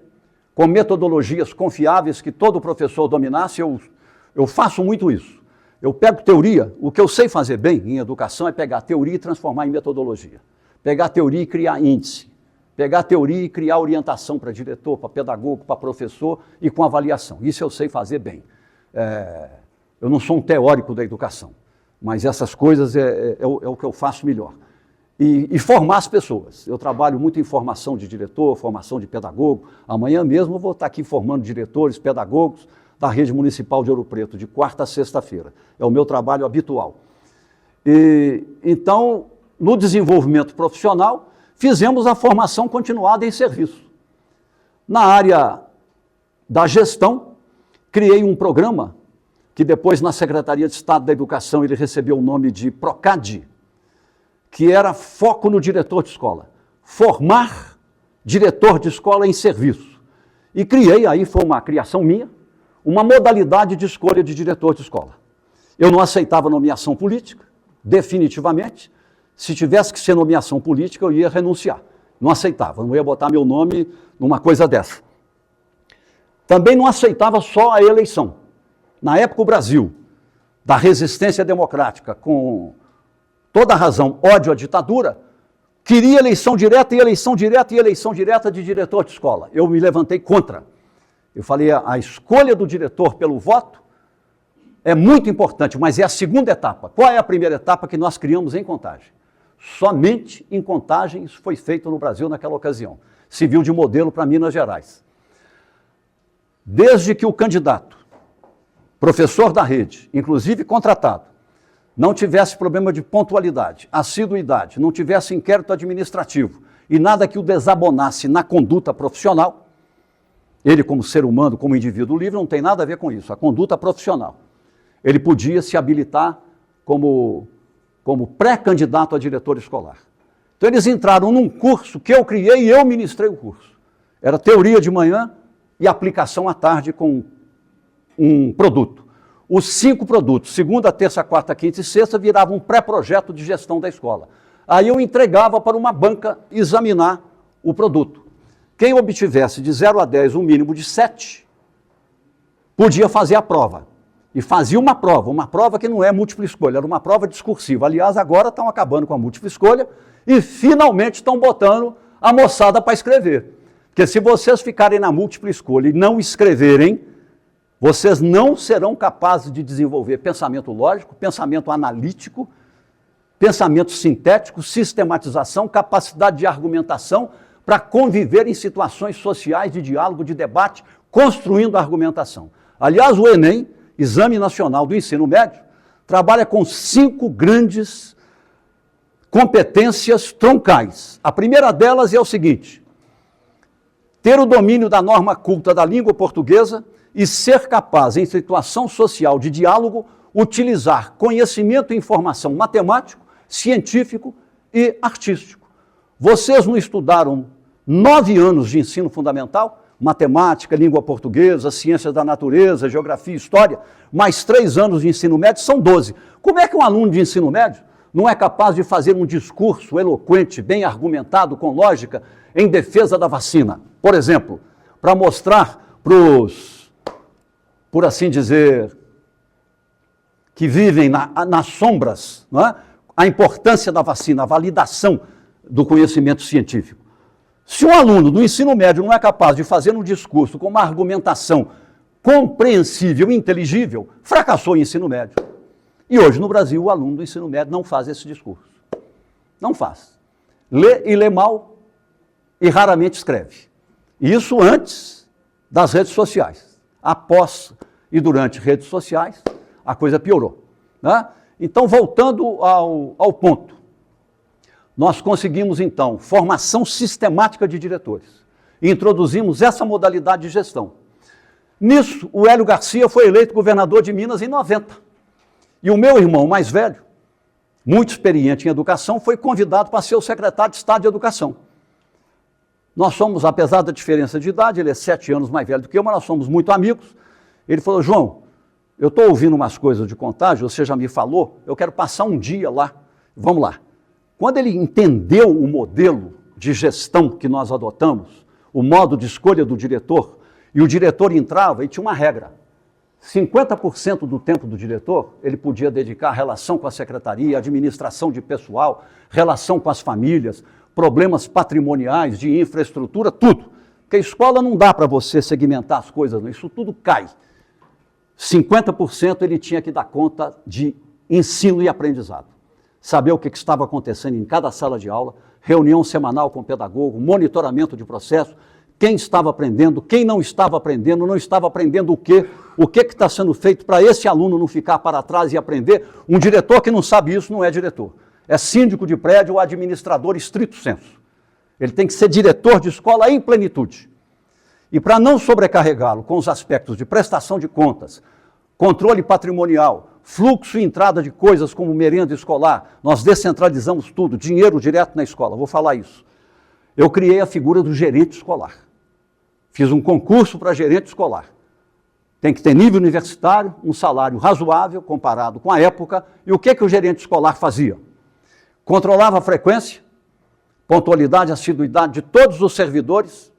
com metodologias confiáveis que todo professor dominasse. Eu faço muito isso. Eu pego teoria, o que eu sei fazer bem em educação é pegar teoria e transformar em metodologia. Pegar teoria e criar índice. Pegar teoria e criar orientação para diretor, para pedagogo, para professor e com avaliação. Isso eu sei fazer bem. Eu não sou um teórico da educação, mas essas coisas é o que eu faço melhor. E formar as pessoas. Eu trabalho muito em formação de diretor, formação de pedagogo. Amanhã mesmo eu vou estar aqui formando diretores, pedagogos da Rede Municipal de Ouro Preto, de quarta a sexta-feira. É o meu trabalho habitual. Então, no desenvolvimento profissional, fizemos a formação continuada em serviço. Na área da gestão, criei um programa que depois na Secretaria de Estado da Educação ele recebeu o nome de PROCAD, que era foco no diretor de escola. Formar diretor de escola em serviço. E criei, aí foi uma criação minha, uma modalidade de escolha de diretor de escola. Eu não aceitava nomeação política, definitivamente. Se tivesse que ser nomeação política, eu ia renunciar. Não aceitava, não ia botar meu nome numa coisa dessa. Também não aceitava só a eleição. Na época, o Brasil, da resistência democrática, com toda a razão, ódio à ditadura, queria eleição direta e eleição direta e eleição direta de diretor de escola. Eu me levantei contra. Eu falei, a escolha do diretor pelo voto é muito importante, mas é a segunda etapa. Qual é a primeira etapa que nós criamos em Contagem? Somente em Contagem isso foi feito no Brasil naquela ocasião. Serviu de modelo para Minas Gerais. Desde que o candidato, professor da rede, inclusive contratado, não tivesse problema de pontualidade, assiduidade, não tivesse inquérito administrativo e nada que o desabonasse na conduta profissional, ele como ser humano, como indivíduo livre, não tem nada a ver com isso, a conduta profissional. Ele podia se habilitar como pré-candidato a diretor escolar. Então eles entraram num curso que eu criei e eu ministrei o curso. Era teoria de manhã e aplicação à tarde com um produto. Os 5 produtos, segunda, terça, quarta, quinta e sexta, viravam um pré-projeto de gestão da escola. Aí eu entregava para uma banca examinar o produto. Quem obtivesse de 0 a 10 um mínimo de 7, podia fazer a prova. E fazia uma prova que não é múltipla escolha, era uma prova discursiva. Aliás, agora estão acabando com a múltipla escolha e finalmente estão botando a moçada para escrever. Porque se vocês ficarem na múltipla escolha e não escreverem, vocês não serão capazes de desenvolver pensamento lógico, pensamento analítico, pensamento sintético, sistematização, capacidade de argumentação para conviver em situações sociais de diálogo, de debate, construindo a argumentação. Aliás, o Enem, Exame Nacional do Ensino Médio, trabalha com 5 grandes competências troncais. A primeira delas é o seguinte: ter o domínio da norma culta da língua portuguesa e ser capaz, em situação social de diálogo, utilizar conhecimento e informação matemático, científico e artístico. Vocês não estudaram 9 anos de ensino fundamental? Matemática, língua portuguesa, ciências da natureza, geografia e história, mais 3 anos de ensino médio, são 12. Como é que um aluno de ensino médio não é capaz de fazer um discurso eloquente, bem argumentado, com lógica, em defesa da vacina? Por exemplo, para mostrar para os, por assim dizer, que vivem nas sombras, não é? A importância da vacina, a validação do conhecimento científico. Se um aluno do ensino médio não é capaz de fazer um discurso com uma argumentação compreensível e inteligível, fracassou o ensino médio. E hoje no Brasil o aluno do ensino médio não faz esse discurso. Não faz. Lê e lê mal e raramente escreve. Isso antes das redes sociais. Após e durante redes sociais, a coisa piorou, né? Então, voltando ao ponto. Nós conseguimos, então, formação sistemática de diretores. E introduzimos essa modalidade de gestão. Nisso, o Hélio Garcia foi eleito governador de Minas em 90. E o meu irmão mais velho, muito experiente em educação, foi convidado para ser o secretário de Estado de Educação. Nós somos, apesar da diferença de idade, ele é 7 anos mais velho do que eu, mas nós somos muito amigos. Ele falou, João, eu estou ouvindo umas coisas de Contagem, você já me falou, eu quero passar um dia lá. Vamos lá. Quando ele entendeu o modelo de gestão que nós adotamos, o modo de escolha do diretor, e o diretor entrava e tinha uma regra. 50% do tempo do diretor, ele podia dedicar à relação com a secretaria, administração de pessoal, relação com as famílias, problemas patrimoniais, de infraestrutura, tudo. Porque a escola não dá para você segmentar as coisas, não. Isso tudo cai. 50% ele tinha que dar conta de ensino e aprendizado. Saber o que estava acontecendo em cada sala de aula, reunião semanal com o pedagogo, monitoramento de processo, quem estava aprendendo, quem não estava aprendendo o que está sendo feito para esse aluno não ficar para trás e aprender. Um diretor que não sabe isso não é diretor. É síndico de prédio ou administrador estrito sensu. Ele tem que ser diretor de escola em plenitude. E para não sobrecarregá-lo com os aspectos de prestação de contas, controle patrimonial, fluxo e entrada de coisas como merenda escolar, nós descentralizamos tudo, dinheiro direto na escola, vou falar isso. Eu criei a figura do gerente escolar. Fiz um concurso para gerente escolar. Tem que ter nível universitário, um salário razoável comparado com a época. E o que o gerente escolar fazia? Controlava a frequência, pontualidade, assiduidade de todos os servidores,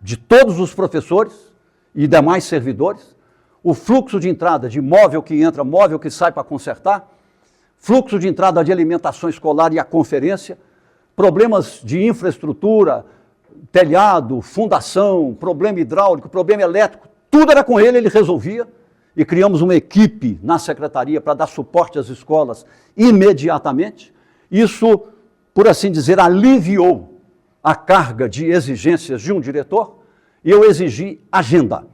de todos os professores e demais servidores, o fluxo de entrada de móvel que entra, móvel que sai para consertar, fluxo de entrada de alimentação escolar e a conferência, problemas de infraestrutura, telhado, fundação, problema hidráulico, problema elétrico, tudo era com ele resolvia, e criamos uma equipe na secretaria para dar suporte às escolas imediatamente. Isso, por assim dizer, aliviou a carga de exigências de um diretor, e eu exigi agenda.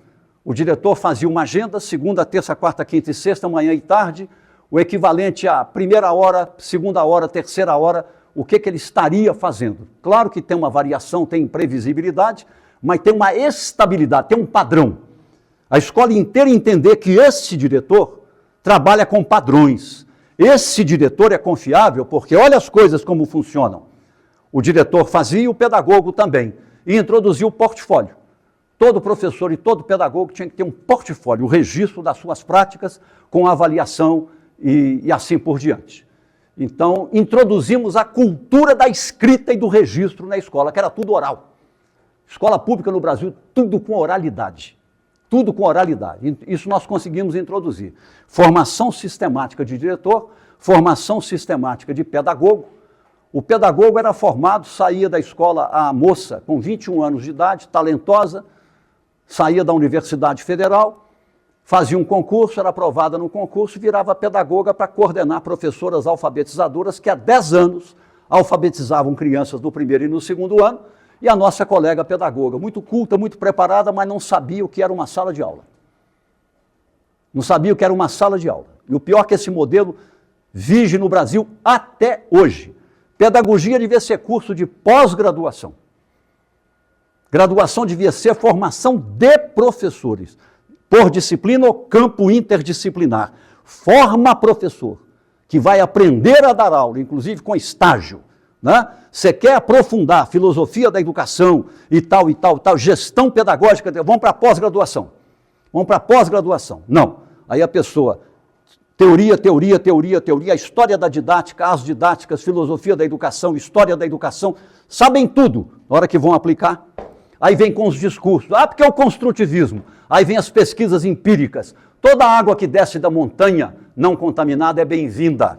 O diretor fazia uma agenda, segunda, terça, quarta, quinta e sexta, manhã e tarde, o equivalente à primeira hora, segunda hora, terceira hora, o que ele estaria fazendo. Claro que tem uma variação, tem imprevisibilidade, mas tem uma estabilidade, tem um padrão. A escola inteira entender que esse diretor trabalha com padrões. Esse diretor é confiável porque olha as coisas como funcionam. O diretor fazia e o pedagogo também. E introduziu o portfólio. Todo professor e todo pedagogo tinha que ter um portfólio, o registro das suas práticas com avaliação e assim por diante. Então, introduzimos a cultura da escrita e do registro na escola, que era tudo oral. Escola pública no Brasil, tudo com oralidade. Tudo com oralidade. Isso nós conseguimos introduzir. Formação sistemática de diretor, formação sistemática de pedagogo. O pedagogo era formado, saía da escola, a moça com 21 anos de idade, talentosa, saía da Universidade Federal, fazia um concurso, era aprovada no concurso, virava pedagoga para coordenar professoras alfabetizadoras que há 10 anos alfabetizavam crianças no primeiro e no segundo ano, e a nossa colega pedagoga, muito culta, muito preparada, mas não sabia o que era uma sala de aula. Não sabia o que era uma sala de aula. E o pior é que esse modelo vige no Brasil até hoje. Pedagogia devia ser curso de pós-graduação. Graduação devia ser formação de professores, por disciplina ou campo interdisciplinar. Forma professor, que vai aprender a dar aula, inclusive com estágio. Né? Você quer aprofundar a filosofia da educação e tal, gestão pedagógica, vamos para a pós-graduação. Vamos para a pós-graduação. Não. Aí a pessoa, teoria, a história da didática, as didáticas, filosofia da educação, história da educação, sabem tudo na hora que vão aplicar. Aí vem com os discursos, porque é o construtivismo. Aí vem as pesquisas empíricas. Toda a água que desce da montanha não contaminada é bem-vinda.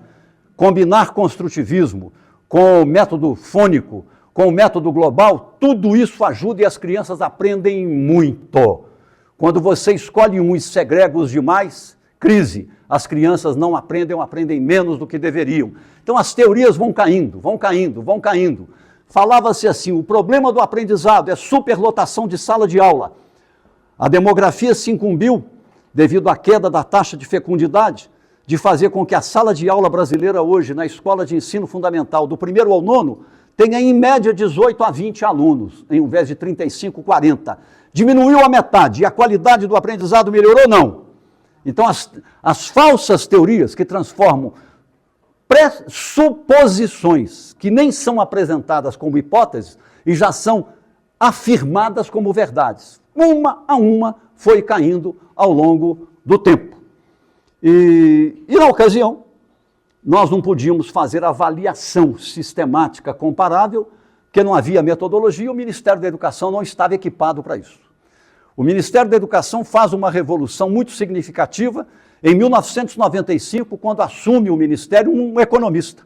Combinar construtivismo com o método fônico, com o método global, tudo isso ajuda e as crianças aprendem muito. Quando você escolhe um e segrega os demais, crise. As crianças não aprendem ou aprendem menos do que deveriam. Então as teorias vão caindo. Falava-se assim, o problema do aprendizado é superlotação de sala de aula. A demografia se incumbiu, devido à queda da taxa de fecundidade, de fazer com que a sala de aula brasileira hoje, na escola de ensino fundamental, do 1º ao 9º, tenha em média 18 a 20 alunos, em vez de 35, 40. Diminuiu a metade e a qualidade do aprendizado melhorou? Não. Então as falsas teorias que transformam pressuposições que nem são apresentadas como hipóteses e já são afirmadas como verdades. Uma a uma foi caindo ao longo do tempo. E na ocasião, nós não podíamos fazer avaliação sistemática comparável, porque não havia metodologia, o Ministério da Educação não estava equipado para isso. O Ministério da Educação faz uma revolução muito significativa em 1995, quando assume o Ministério um economista,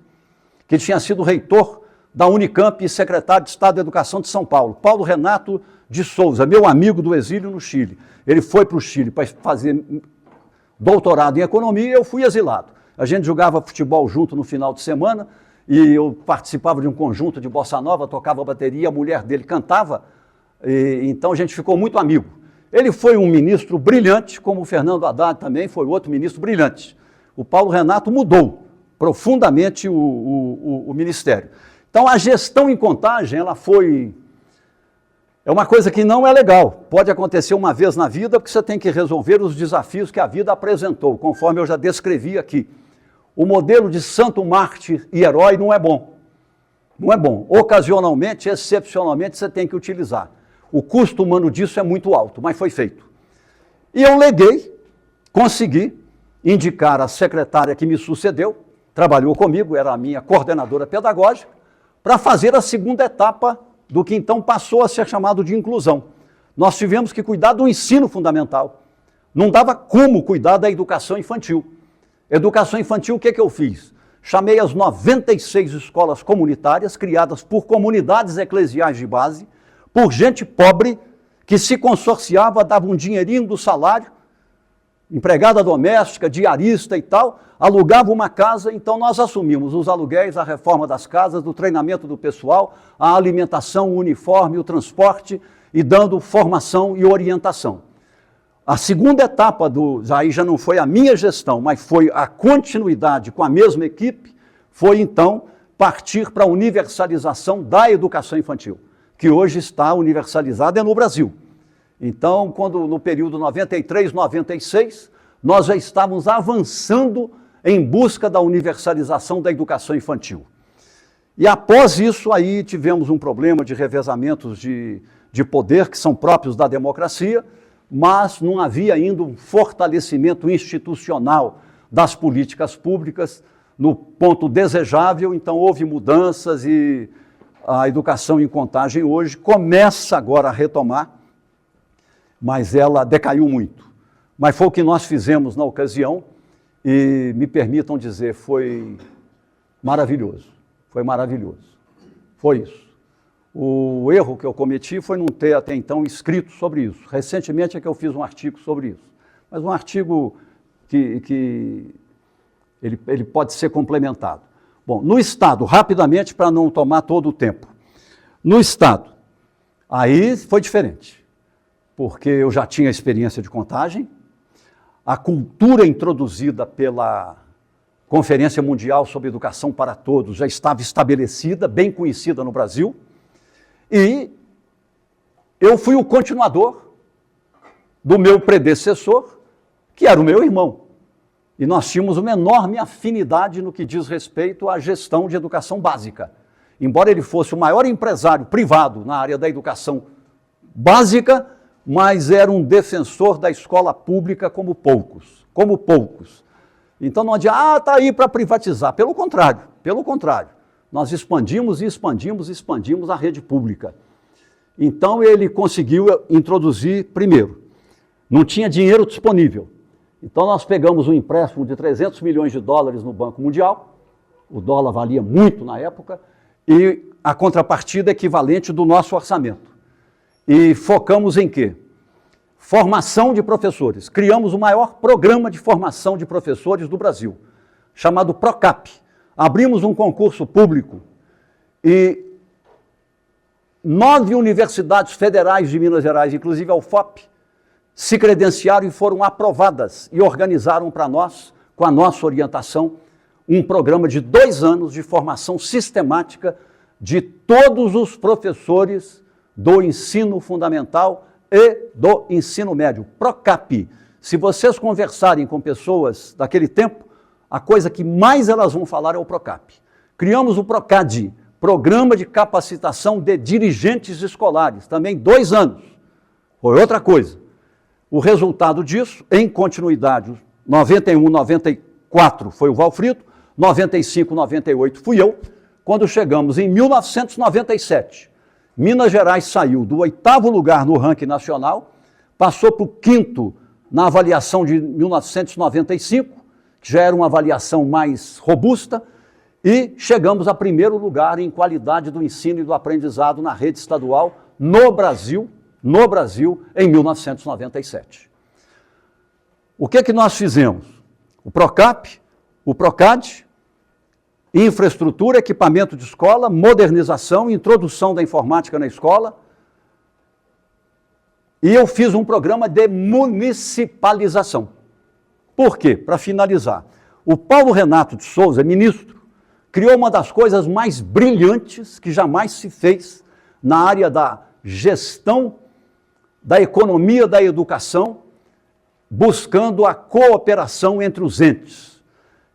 que tinha sido reitor da Unicamp e secretário de Estado da Educação de São Paulo, Paulo Renato de Souza, meu amigo do exílio no Chile. Ele foi para o Chile para fazer doutorado em economia e eu fui exilado. A gente jogava futebol junto no final de semana e eu participava de um conjunto de bossa nova, tocava bateria, a mulher dele cantava, então a gente ficou muito amigo. Ele foi um ministro brilhante, como o Fernando Haddad também foi outro ministro brilhante. O Paulo Renato mudou profundamente o ministério. Então a gestão em Contagem, ela foi... É uma coisa que não é legal, pode acontecer uma vez na vida, porque você tem que resolver os desafios que a vida apresentou, conforme eu já descrevi aqui. O modelo de santo mártir e herói não é bom. Não é bom. Ocasionalmente, excepcionalmente, você tem que utilizar. O custo humano disso é muito alto, mas foi feito. E eu leguei, consegui indicar a secretária que me sucedeu, trabalhou comigo, era a minha coordenadora pedagógica, para fazer a segunda etapa do que então passou a ser chamado de inclusão. Nós tivemos que cuidar do ensino fundamental. Não dava como cuidar da educação infantil. Educação infantil, o que eu fiz? Chamei as 96 escolas comunitárias, criadas por comunidades eclesiais de base, por gente pobre, que se consorciava, dava um dinheirinho do salário, empregada doméstica, diarista e tal, alugava uma casa, então nós assumimos os aluguéis, a reforma das casas, o treinamento do pessoal, a alimentação, o uniforme, o transporte e dando formação e orientação. A segunda etapa, aí já não foi a minha gestão, mas foi a continuidade com a mesma equipe, foi então partir para a universalização da educação infantil, que hoje está universalizada no Brasil. Então, quando no período 93, 96, nós já estávamos avançando em busca da universalização da educação infantil. E após isso, aí tivemos um problema de revezamentos de poder, que são próprios da democracia, mas não havia ainda um fortalecimento institucional das políticas públicas no ponto desejável, então houve mudanças e a educação em Contagem hoje começa agora a retomar, mas ela decaiu muito. Mas foi o que nós fizemos na ocasião e, me permitam dizer, foi maravilhoso. Foi maravilhoso. Foi isso. O erro que eu cometi foi não ter até então escrito sobre isso. Recentemente é que eu fiz um artigo sobre isso. Mas um artigo que ele pode ser complementado. Bom, no Estado, rapidamente, para não tomar todo o tempo. No Estado, aí foi diferente, porque eu já tinha experiência de Contagem, a cultura introduzida pela Conferência Mundial sobre Educação para Todos já estava estabelecida, bem conhecida no Brasil, e eu fui o continuador do meu predecessor, que era o meu irmão. E nós tínhamos uma enorme afinidade no que diz respeito à gestão de educação básica. Embora ele fosse o maior empresário privado na área da educação básica, mas era um defensor da escola pública como poucos. Então não adianta, está aí para privatizar. Pelo contrário. Nós expandimos a rede pública. Então ele conseguiu introduzir, primeiro, não tinha dinheiro disponível. Então nós pegamos um empréstimo de 300 milhões de dólares no Banco Mundial, o dólar valia muito na época, e a contrapartida equivalente do nosso orçamento. E focamos em quê? Formação de professores. Criamos o maior programa de formação de professores do Brasil, chamado PROCAP. Abrimos um concurso público e 9 universidades federais de Minas Gerais, inclusive a UFOP, se credenciaram e foram aprovadas e organizaram para nós, com a nossa orientação, um programa de 2 anos de formação sistemática de todos os professores do ensino fundamental e do ensino médio, PROCAP. Se vocês conversarem com pessoas daquele tempo, a coisa que mais elas vão falar é o PROCAP. Criamos o PROCAD, Programa de capacitação de dirigentes escolares, também 2 anos. Foi outra coisa. O resultado disso, em continuidade, 91, 94 foi o Valfrito, 95, 98 fui eu. Quando chegamos em 1997, Minas Gerais saiu do 8º lugar no ranking nacional, passou para o 5º na avaliação de 1995, que já era uma avaliação mais robusta, e chegamos a 1º lugar em qualidade do ensino e do aprendizado na rede estadual no Brasil, em 1997. O que nós fizemos? O PROCAP, o PROCAD, infraestrutura, equipamento de escola, modernização, introdução da informática na escola, e eu fiz um programa de municipalização. Por quê? Para finalizar, o Paulo Renato de Souza, ministro, criou uma das coisas mais brilhantes que jamais se fez na área da gestão, da economia da educação, buscando a cooperação entre os entes.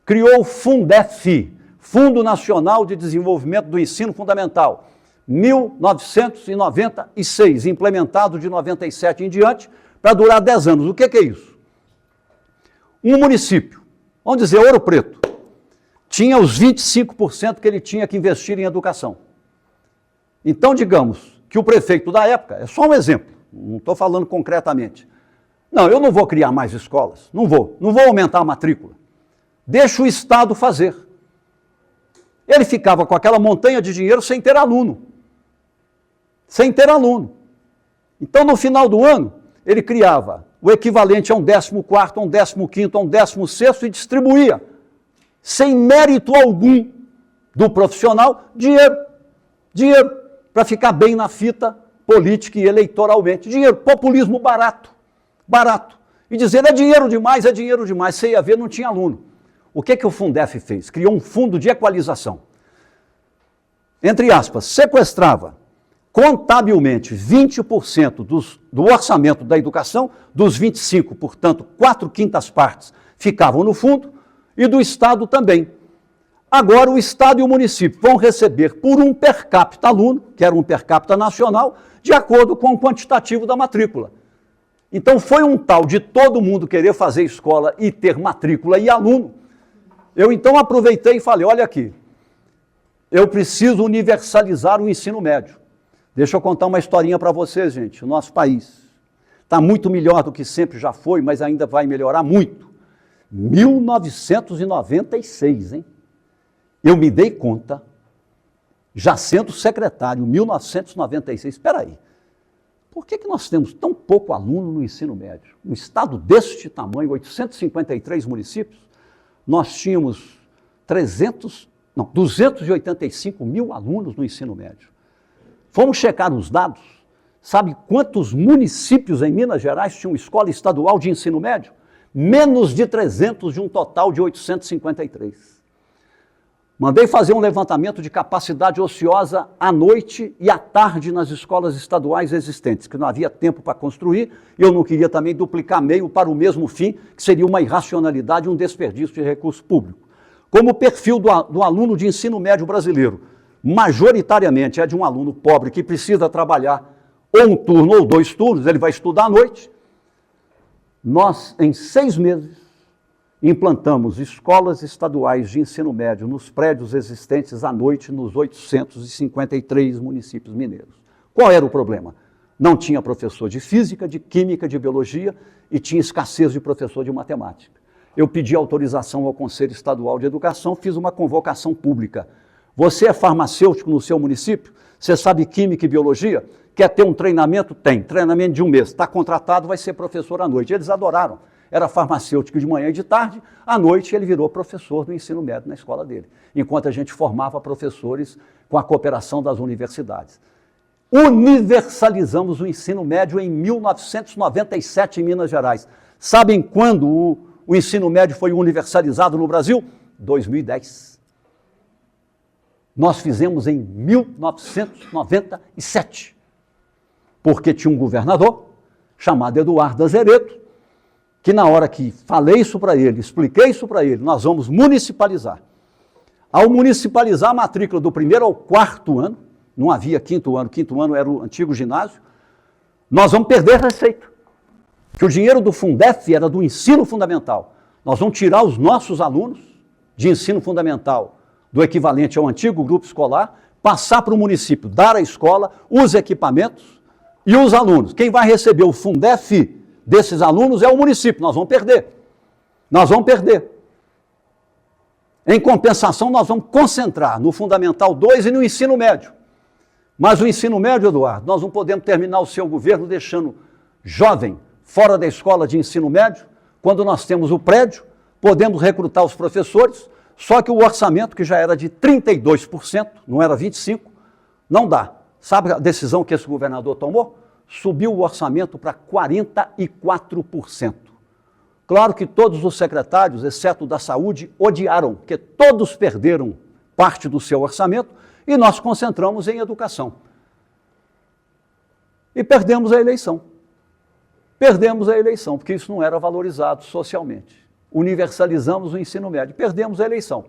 Criou o Fundef, Fundo Nacional de Desenvolvimento do Ensino Fundamental, 1996, implementado de 97 em diante, para durar 10 anos. O que é isso? Um município, vamos dizer Ouro Preto, tinha os 25% que ele tinha que investir em educação. Então, digamos que o prefeito da época, é só um exemplo, não estou falando concretamente, não, eu não vou criar mais escolas, não vou aumentar a matrícula, deixa o Estado fazer. Ele ficava com aquela montanha de dinheiro sem ter aluno. Então, no final do ano, ele criava o equivalente a um 14º, a um 15º, a um 16º e distribuía, sem mérito algum do profissional, dinheiro, para ficar bem na fita política e eleitoralmente. Dinheiro, populismo barato. E dizer, é dinheiro demais, você ia ver, não tinha aluno. O que o Fundef fez? Criou um fundo de equalização. Entre aspas, sequestrava contabilmente 20% do orçamento da educação, dos 25%, portanto, 4/5 partes ficavam no fundo, e do Estado também. Agora, o Estado e o município vão receber por um per capita aluno, que era um per capita nacional, de acordo com o quantitativo da matrícula. Então, foi um tal de todo mundo querer fazer escola e ter matrícula e aluno. Eu, então, aproveitei e falei, olha aqui, eu preciso universalizar o ensino médio. Deixa eu contar uma historinha para vocês, gente. O nosso país está muito melhor do que sempre já foi, mas ainda vai melhorar muito. 1996, hein? Eu me dei conta, já sendo secretário, 1996, espera aí, por que nós temos tão pouco aluno no ensino médio? Um estado deste tamanho, 853 municípios, nós tínhamos 285 mil alunos no ensino médio. Fomos checar os dados, sabe quantos municípios em Minas Gerais tinham escola estadual de ensino médio? Menos de 300 de um total de 853. Mandei fazer um levantamento de capacidade ociosa à noite e à tarde nas escolas estaduais existentes, que não havia tempo para construir, e eu não queria também duplicar meio para o mesmo fim, que seria uma irracionalidade e um desperdício de recurso público. Como o perfil do aluno de ensino médio brasileiro, majoritariamente é de um aluno pobre que precisa trabalhar ou um turno ou 2 turnos, ele vai estudar à noite, nós, em 6 meses, implantamos escolas estaduais de ensino médio nos prédios existentes à noite nos 853 municípios mineiros. Qual era o problema? Não tinha professor de física, de química, de biologia e tinha escassez de professor de matemática. Eu pedi autorização ao Conselho Estadual de Educação, fiz uma convocação pública. Você é farmacêutico no seu município? Você sabe química e biologia? Quer ter um treinamento? Tem. Treinamento de 1 mês. Está contratado, vai ser professor à noite. Eles adoraram. Era farmacêutico de manhã e de tarde, à noite ele virou professor do ensino médio na escola dele, enquanto a gente formava professores com a cooperação das universidades. Universalizamos o ensino médio em 1997 em Minas Gerais. Sabem quando o ensino médio foi universalizado no Brasil? 2010. Nós fizemos em 1997, porque tinha um governador chamado Eduardo Azeredo, que na hora que falei isso para ele, expliquei isso para ele, nós vamos municipalizar. ao municipalizar a matrícula do 1º ao 4º ano, não havia 5º ano era o antigo ginásio, nós vamos perder receita. Que o dinheiro do Fundef era do ensino fundamental. Nós vamos tirar os nossos alunos de ensino fundamental do equivalente ao antigo grupo escolar, passar para o município, dar à escola os equipamentos e os alunos. Quem vai receber o Fundef desses alunos é o município. Nós vamos perder. Nós vamos perder. Em compensação, nós vamos concentrar no Fundamental 2 e no ensino médio. Mas o ensino médio, Eduardo, nós não podemos terminar o seu governo deixando jovem fora da escola de ensino médio, quando nós temos o prédio, podemos recrutar os professores, só que o orçamento, que já era de 32%, não era 25%, não dá. Sabe a decisão que esse governador tomou? Subiu o orçamento para 44%. Claro que todos os secretários, exceto o da saúde, odiaram, porque todos perderam parte do seu orçamento e nós concentramos em educação. E perdemos a eleição. Perdemos a eleição, porque isso não era valorizado socialmente. Universalizamos o ensino médio, perdemos a eleição.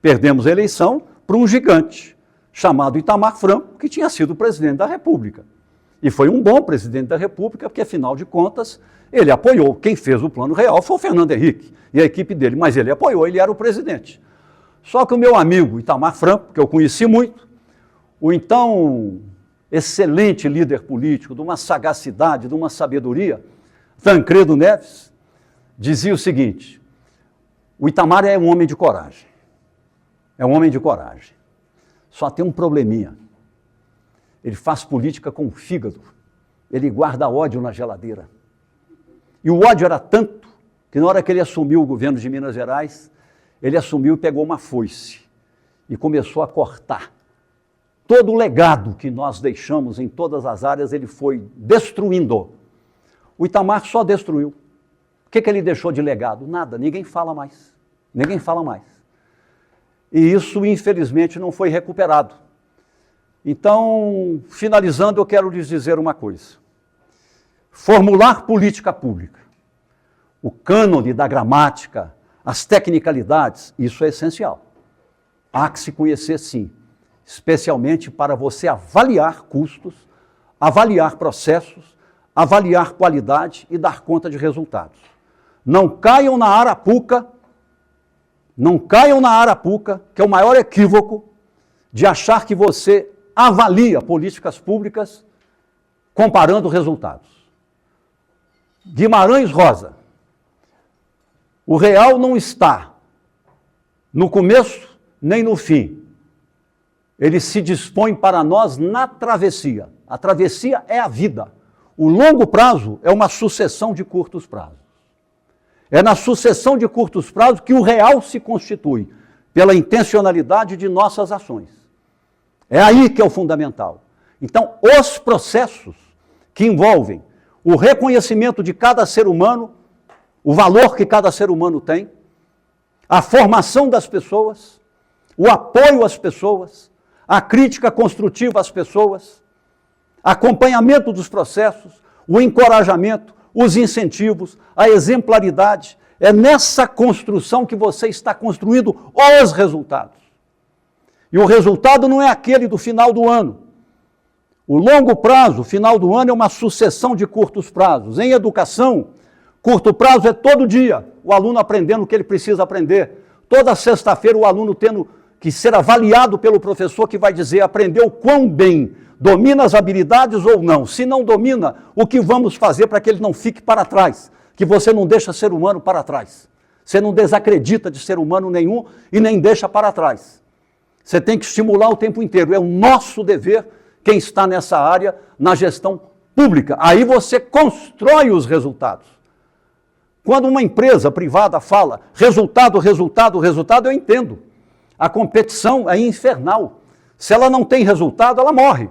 Perdemos a eleição para um gigante chamado Itamar Franco, que tinha sido presidente da República. E foi um bom presidente da República, porque, afinal de contas, ele apoiou. Quem fez o Plano Real foi o Fernando Henrique e a equipe dele, mas ele apoiou, ele era o presidente. Só que o meu amigo Itamar Franco, que eu conheci muito, o então excelente líder político, de uma sagacidade, de uma sabedoria, Tancredo Neves, dizia o seguinte: o Itamar é um homem de coragem. É um homem de coragem. Só tem um probleminha. Ele faz política com o fígado. Ele guarda ódio na geladeira. E o ódio era tanto que, na hora que ele assumiu o governo de Minas Gerais, ele assumiu e pegou uma foice e começou a cortar. Todo o legado que nós deixamos em todas as áreas, ele foi destruindo. O Itamar só destruiu. O que ele deixou de legado? Nada, ninguém fala mais. Ninguém fala mais. E isso, infelizmente, não foi recuperado. Então, finalizando, eu quero lhes dizer uma coisa. Formular política pública, o cânone da gramática, as tecnicalidades, isso é essencial. Há que se conhecer, sim, especialmente para você avaliar custos, avaliar processos, avaliar qualidade e dar conta de resultados. Não caiam na arapuca, que é o maior equívoco de achar que você avalia políticas públicas comparando resultados. Guimarães Rosa, o real não está no começo nem no fim. Ele se dispõe para nós na travessia. A travessia é a vida. O longo prazo é uma sucessão de curtos prazos. É na sucessão de curtos prazos que o real se constitui, pela intencionalidade de nossas ações. É aí que é o fundamental. Então, os processos que envolvem o reconhecimento de cada ser humano, o valor que cada ser humano tem, a formação das pessoas, o apoio às pessoas, a crítica construtiva às pessoas, acompanhamento dos processos, o encorajamento, os incentivos, a exemplaridade. É nessa construção que você está construindo os resultados. E o resultado não é aquele do final do ano. O longo prazo, o final do ano, é uma sucessão de curtos prazos. Em educação, curto prazo é todo dia o aluno aprendendo o que ele precisa aprender. Toda sexta-feira o aluno tendo que ser avaliado pelo professor que vai dizer aprendeu quão bem, domina as habilidades ou não. Se não domina, o que vamos fazer para que ele não fique para trás? Que você não deixa ser humano para trás. Você não desacredita de ser humano nenhum e nem deixa para trás. Você tem que estimular o tempo inteiro. É o nosso dever, quem está nessa área, na gestão pública. Aí você constrói os resultados. Quando uma empresa privada fala resultado, resultado, resultado, eu entendo. A competição é infernal. Se ela não tem resultado, ela morre.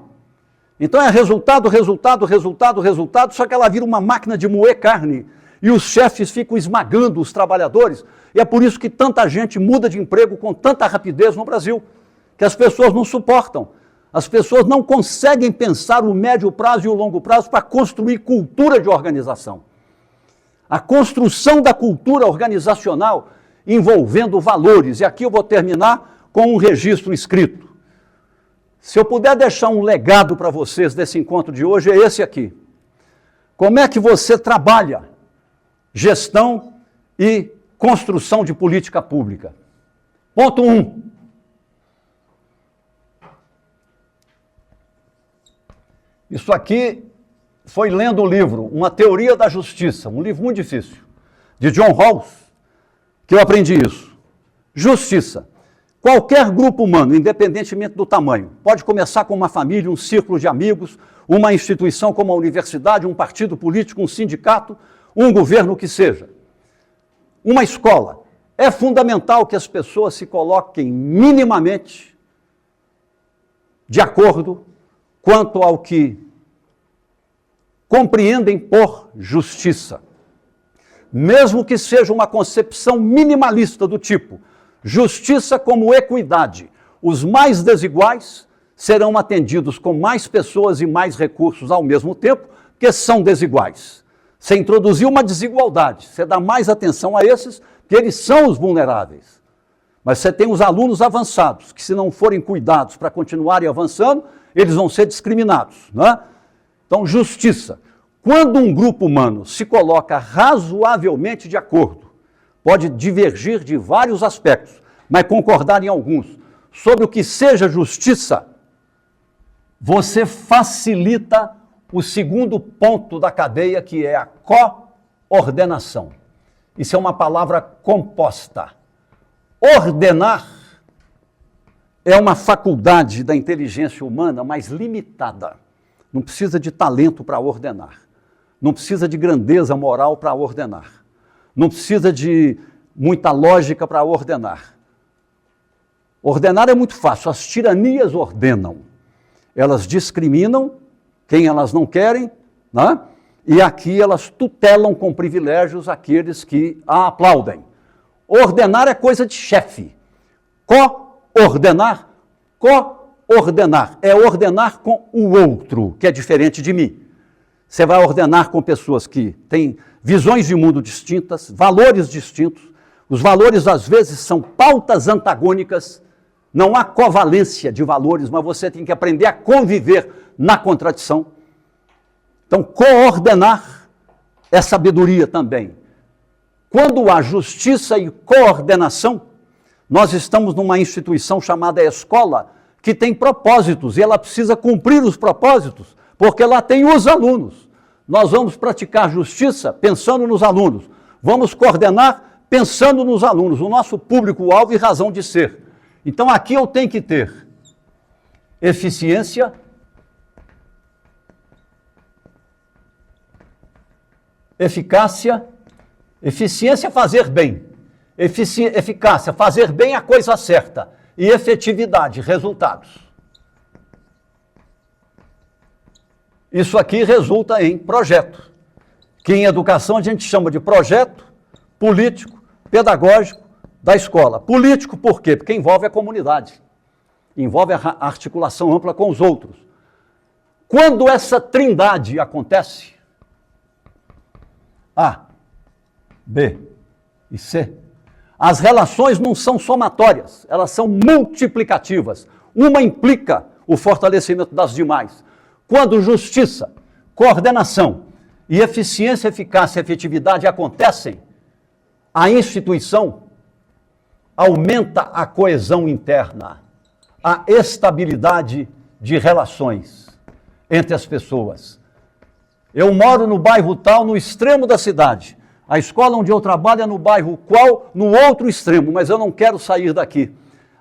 Então é resultado, resultado, resultado, resultado, só que ela vira uma máquina de moer carne e os chefes ficam esmagando os trabalhadores. E é por isso que tanta gente muda de emprego com tanta rapidez no Brasil, que as pessoas não suportam. As pessoas não conseguem pensar o médio prazo e o longo prazo para construir cultura de organização. A construção da cultura organizacional envolvendo valores. E aqui eu vou terminar com um registro escrito. Se eu puder deixar um legado para vocês desse encontro de hoje, é esse aqui. Como é que você trabalha gestão e construção de política pública? Ponto 1. Isso aqui foi lendo o livro Uma Teoria da Justiça, um livro muito difícil, de John Rawls, que eu aprendi isso. Justiça. Qualquer grupo humano, independentemente do tamanho, pode começar com uma família, um círculo de amigos, uma instituição como a universidade, um partido político, um sindicato, um governo, o que seja. Uma escola. É fundamental que as pessoas se coloquem minimamente de acordo quanto ao que compreendem por justiça. Mesmo que seja uma concepção minimalista do tipo justiça como equidade. Os mais desiguais serão atendidos com mais pessoas e mais recursos ao mesmo tempo, porque são desiguais. Você introduziu uma desigualdade, você dá mais atenção a esses, porque eles são os vulneráveis. Mas você tem os alunos avançados, que se não forem cuidados para continuarem avançando, eles vão ser discriminados, né? Então, justiça. Quando um grupo humano se coloca razoavelmente de acordo, pode divergir de vários aspectos, mas concordar em alguns, sobre o que seja justiça, você facilita o segundo ponto da cadeia, que é a coordenação. Isso é uma palavra composta. Ordenar é uma faculdade da inteligência humana mais limitada. Não precisa de talento para ordenar. Não precisa de grandeza moral para ordenar. Não precisa de muita lógica para ordenar. Ordenar é muito fácil. As tiranias ordenam. Elas discriminam quem elas não querem, né? E aqui elas tutelam com privilégios aqueles que a aplaudem. Ordenar é coisa de chefe. Coordenar é ordenar com o outro, que é diferente de mim. Você vai ordenar com pessoas que têm visões de mundo distintas, valores distintos. Os valores, às vezes, são pautas antagônicas. Não há covalência de valores, mas você tem que aprender a conviver na contradição. Então, coordenar é sabedoria também. Quando há justiça e coordenação, nós estamos numa instituição chamada escola, que tem propósitos, e ela precisa cumprir os propósitos, porque ela tem os alunos. Nós vamos praticar justiça pensando nos alunos. Vamos coordenar pensando nos alunos, o nosso público-alvo e razão de ser. Então, aqui eu tenho que ter eficiência, eficácia, eficiência, fazer bem. Eficácia, fazer bem a coisa certa. E efetividade, resultados. Isso aqui resulta em projeto, que em educação a gente chama de projeto político, pedagógico da escola. Político por quê? Porque envolve a comunidade, envolve a articulação ampla com os outros. Quando essa trindade acontece, A, B e C, as relações não são somatórias, elas são multiplicativas. Uma implica o fortalecimento das demais. Quando justiça, coordenação e eficiência, eficácia e efetividade acontecem, a instituição aumenta a coesão interna, a estabilidade de relações entre as pessoas. Eu moro no bairro tal, no extremo da cidade. A escola onde eu trabalho é no bairro qual, no outro extremo, mas eu não quero sair daqui.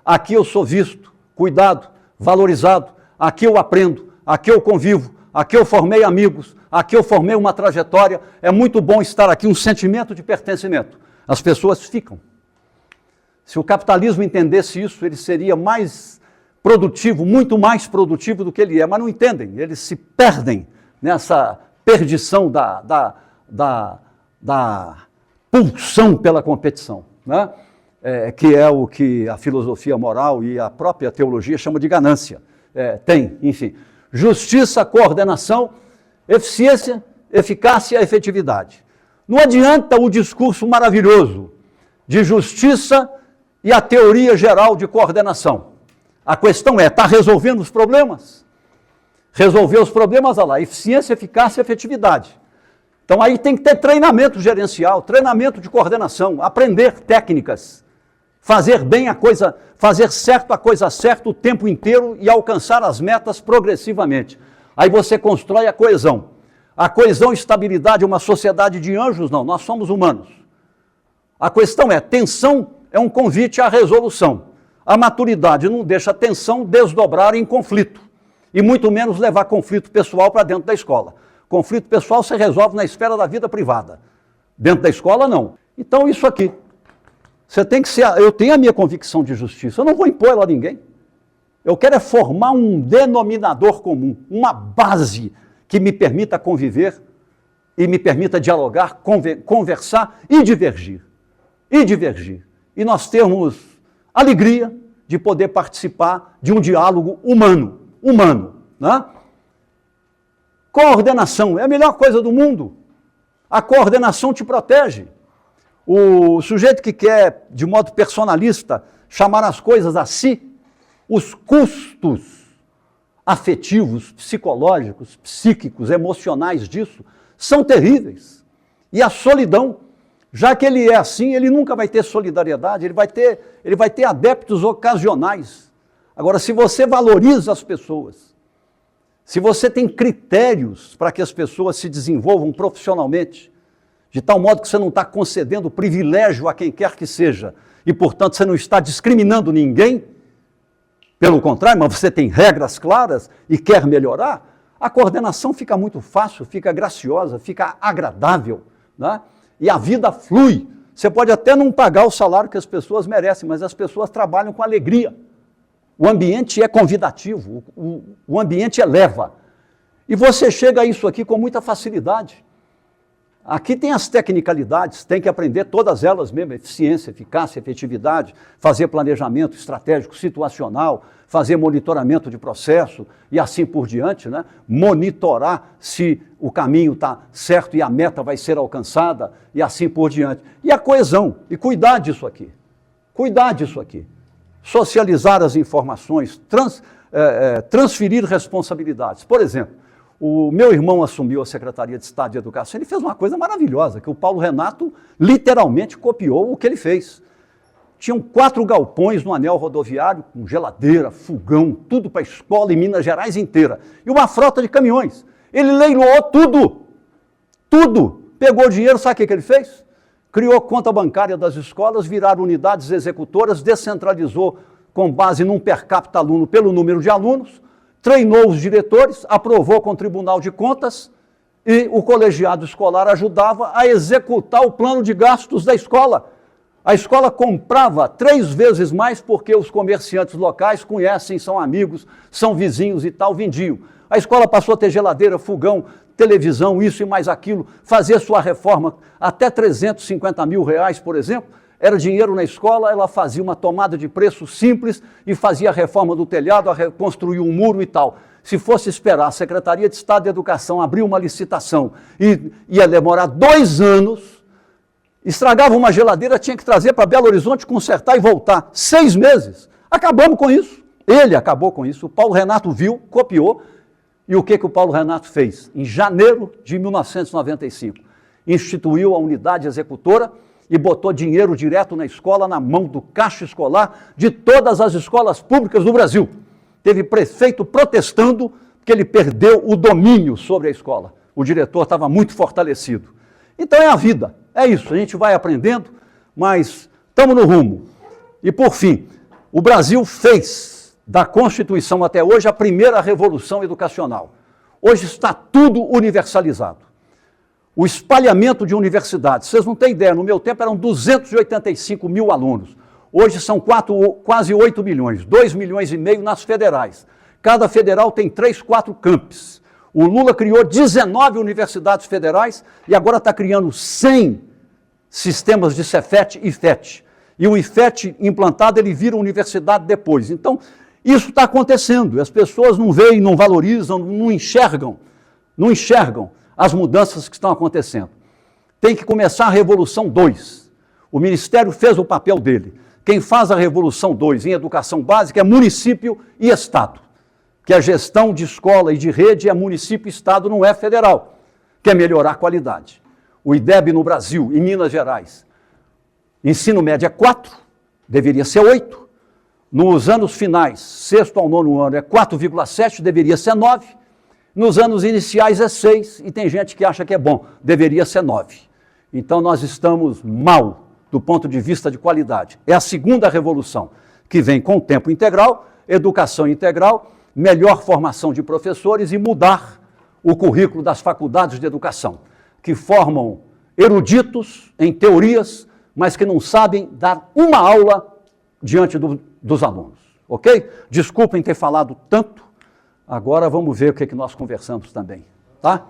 Aqui eu sou visto, cuidado, valorizado, aqui eu aprendo, aqui eu convivo, aqui eu formei amigos, aqui eu formei uma trajetória. É muito bom estar aqui, um sentimento de pertencimento. As pessoas ficam. Se o capitalismo entendesse isso, ele seria mais produtivo, muito mais produtivo do que ele é, mas não entendem, eles se perdem nessa perdição da pulsão pela competição, né? Que é o que a filosofia moral e a própria teologia chamam de ganância. Tem, enfim, justiça, coordenação, eficiência, eficácia e efetividade. Não adianta o discurso maravilhoso de justiça e a teoria geral de coordenação. A questão é, está resolvendo os problemas? Resolver os problemas, olha lá, eficiência, eficácia e efetividade. Então aí tem que ter treinamento gerencial, treinamento de coordenação, aprender técnicas, fazer bem a coisa, fazer certo a coisa certa o tempo inteiro e alcançar as metas progressivamente. Aí você constrói a coesão. A coesão e estabilidade é uma sociedade de anjos? Não, nós somos humanos. A questão é, tensão é um convite à resolução. A maturidade não deixa a tensão desdobrar em conflito, e muito menos levar conflito pessoal para dentro da escola. Conflito pessoal se resolve na esfera da vida privada. Dentro da escola, não. Então, isso aqui. Você tem que ser... Eu tenho a minha convicção de justiça, eu não vou impor ela a ninguém. Eu quero é formar um denominador comum, uma base que me permita conviver e me permita dialogar, conversar e divergir. E nós temos alegria de poder participar de um diálogo humano, né? Coordenação é a melhor coisa do mundo. A coordenação te protege. O sujeito que quer, de modo personalista, chamar as coisas a si, os custos afetivos, psicológicos, psíquicos, emocionais disso, são terríveis. E a solidão, já que ele é assim, ele nunca vai ter solidariedade, ele vai ter adeptos ocasionais. Agora, se você valoriza as pessoas, se você tem critérios para que as pessoas se desenvolvam profissionalmente, de tal modo que você não está concedendo privilégio a quem quer que seja, e, portanto, você não está discriminando ninguém, pelo contrário, mas você tem regras claras e quer melhorar, a coordenação fica muito fácil, fica graciosa, fica agradável, né? E a vida flui. Você pode até não pagar o salário que as pessoas merecem, mas as pessoas trabalham com alegria. O ambiente é convidativo, o ambiente eleva. E você chega a isso aqui com muita facilidade. Aqui tem as tecnicalidades, tem que aprender todas elas mesmo, eficiência, eficácia, efetividade, fazer planejamento estratégico situacional, fazer monitoramento de processo e assim por diante, né? Monitorar se o caminho está certo e a meta vai ser alcançada e assim por diante. E a coesão, e cuidar disso aqui. Socializar as informações, transferir responsabilidades. Por exemplo, o meu irmão assumiu a Secretaria de Estado de Educação, ele fez uma coisa maravilhosa, que o Paulo Renato literalmente copiou o que ele fez. Tinham 4 galpões no anel rodoviário, com geladeira, fogão, tudo para a escola em Minas Gerais inteira. E uma frota de caminhões. Ele leiloou tudo. Pegou o dinheiro, sabe o que ele fez? Criou conta bancária das escolas, viraram unidades executoras, descentralizou com base num per capita aluno pelo número de alunos, treinou os diretores, aprovou com o Tribunal de Contas e o colegiado escolar ajudava a executar o plano de gastos da escola. A escola comprava 3 vezes mais porque os comerciantes locais conhecem, são amigos, são vizinhos e tal, vendiam. A escola passou a ter geladeira, fogão, televisão, isso e mais aquilo, fazer sua reforma, até 350 mil reais, por exemplo, era dinheiro na escola, ela fazia uma tomada de preço simples e fazia a reforma do telhado, reconstruía um muro e tal. Se fosse esperar a Secretaria de Estado de Educação abrir uma licitação e ia demorar 2 anos, estragava uma geladeira, tinha que trazer para Belo Horizonte, consertar e voltar. 6 meses. Acabamos com isso. Ele acabou com isso. O Paulo Renato viu, copiou. E o que o Paulo Renato fez? Em janeiro de 1995, instituiu a unidade executora e botou dinheiro direto na escola, na mão do caixa escolar de todas as escolas públicas do Brasil. Teve prefeito protestando porque ele perdeu o domínio sobre a escola. O diretor estava muito fortalecido. Então é a vida, é isso, a gente vai aprendendo, mas estamos no rumo. E por fim, o Brasil fez da Constituição até hoje a primeira revolução educacional. Hoje está tudo universalizado. O espalhamento de universidades, vocês não têm ideia, no meu tempo eram 285 mil alunos. Hoje são quase 8 milhões, 2 milhões e meio nas federais. Cada federal tem 3, 4 campos. O Lula criou 19 universidades federais e agora está criando 100 sistemas de Cefet e IFET. E o IFET implantado, ele vira universidade depois. Então, isso está acontecendo. As pessoas não veem, não valorizam, não enxergam as mudanças que estão acontecendo. Tem que começar a Revolução 2. O Ministério fez o papel dele. Quem faz a Revolução 2 em educação básica é município e Estado. Que a gestão de escola e de rede é município e Estado, não é federal. Quer melhorar a qualidade. O IDEB no Brasil, em Minas Gerais, ensino médio é 4, deveria ser 8. Nos anos finais, 6º ao 9º ano, é 4,7, deveria ser 9. Nos anos iniciais é 6, e tem gente que acha que é bom, deveria ser 9. Então nós estamos mal do ponto de vista de qualidade. É a segunda revolução, que vem com tempo integral, educação integral, melhor formação de professores e mudar o currículo das faculdades de educação, que formam eruditos em teorias, mas que não sabem dar uma aula diante dos alunos, ok? Desculpem ter falado tanto, agora vamos ver o que nós conversamos também, tá?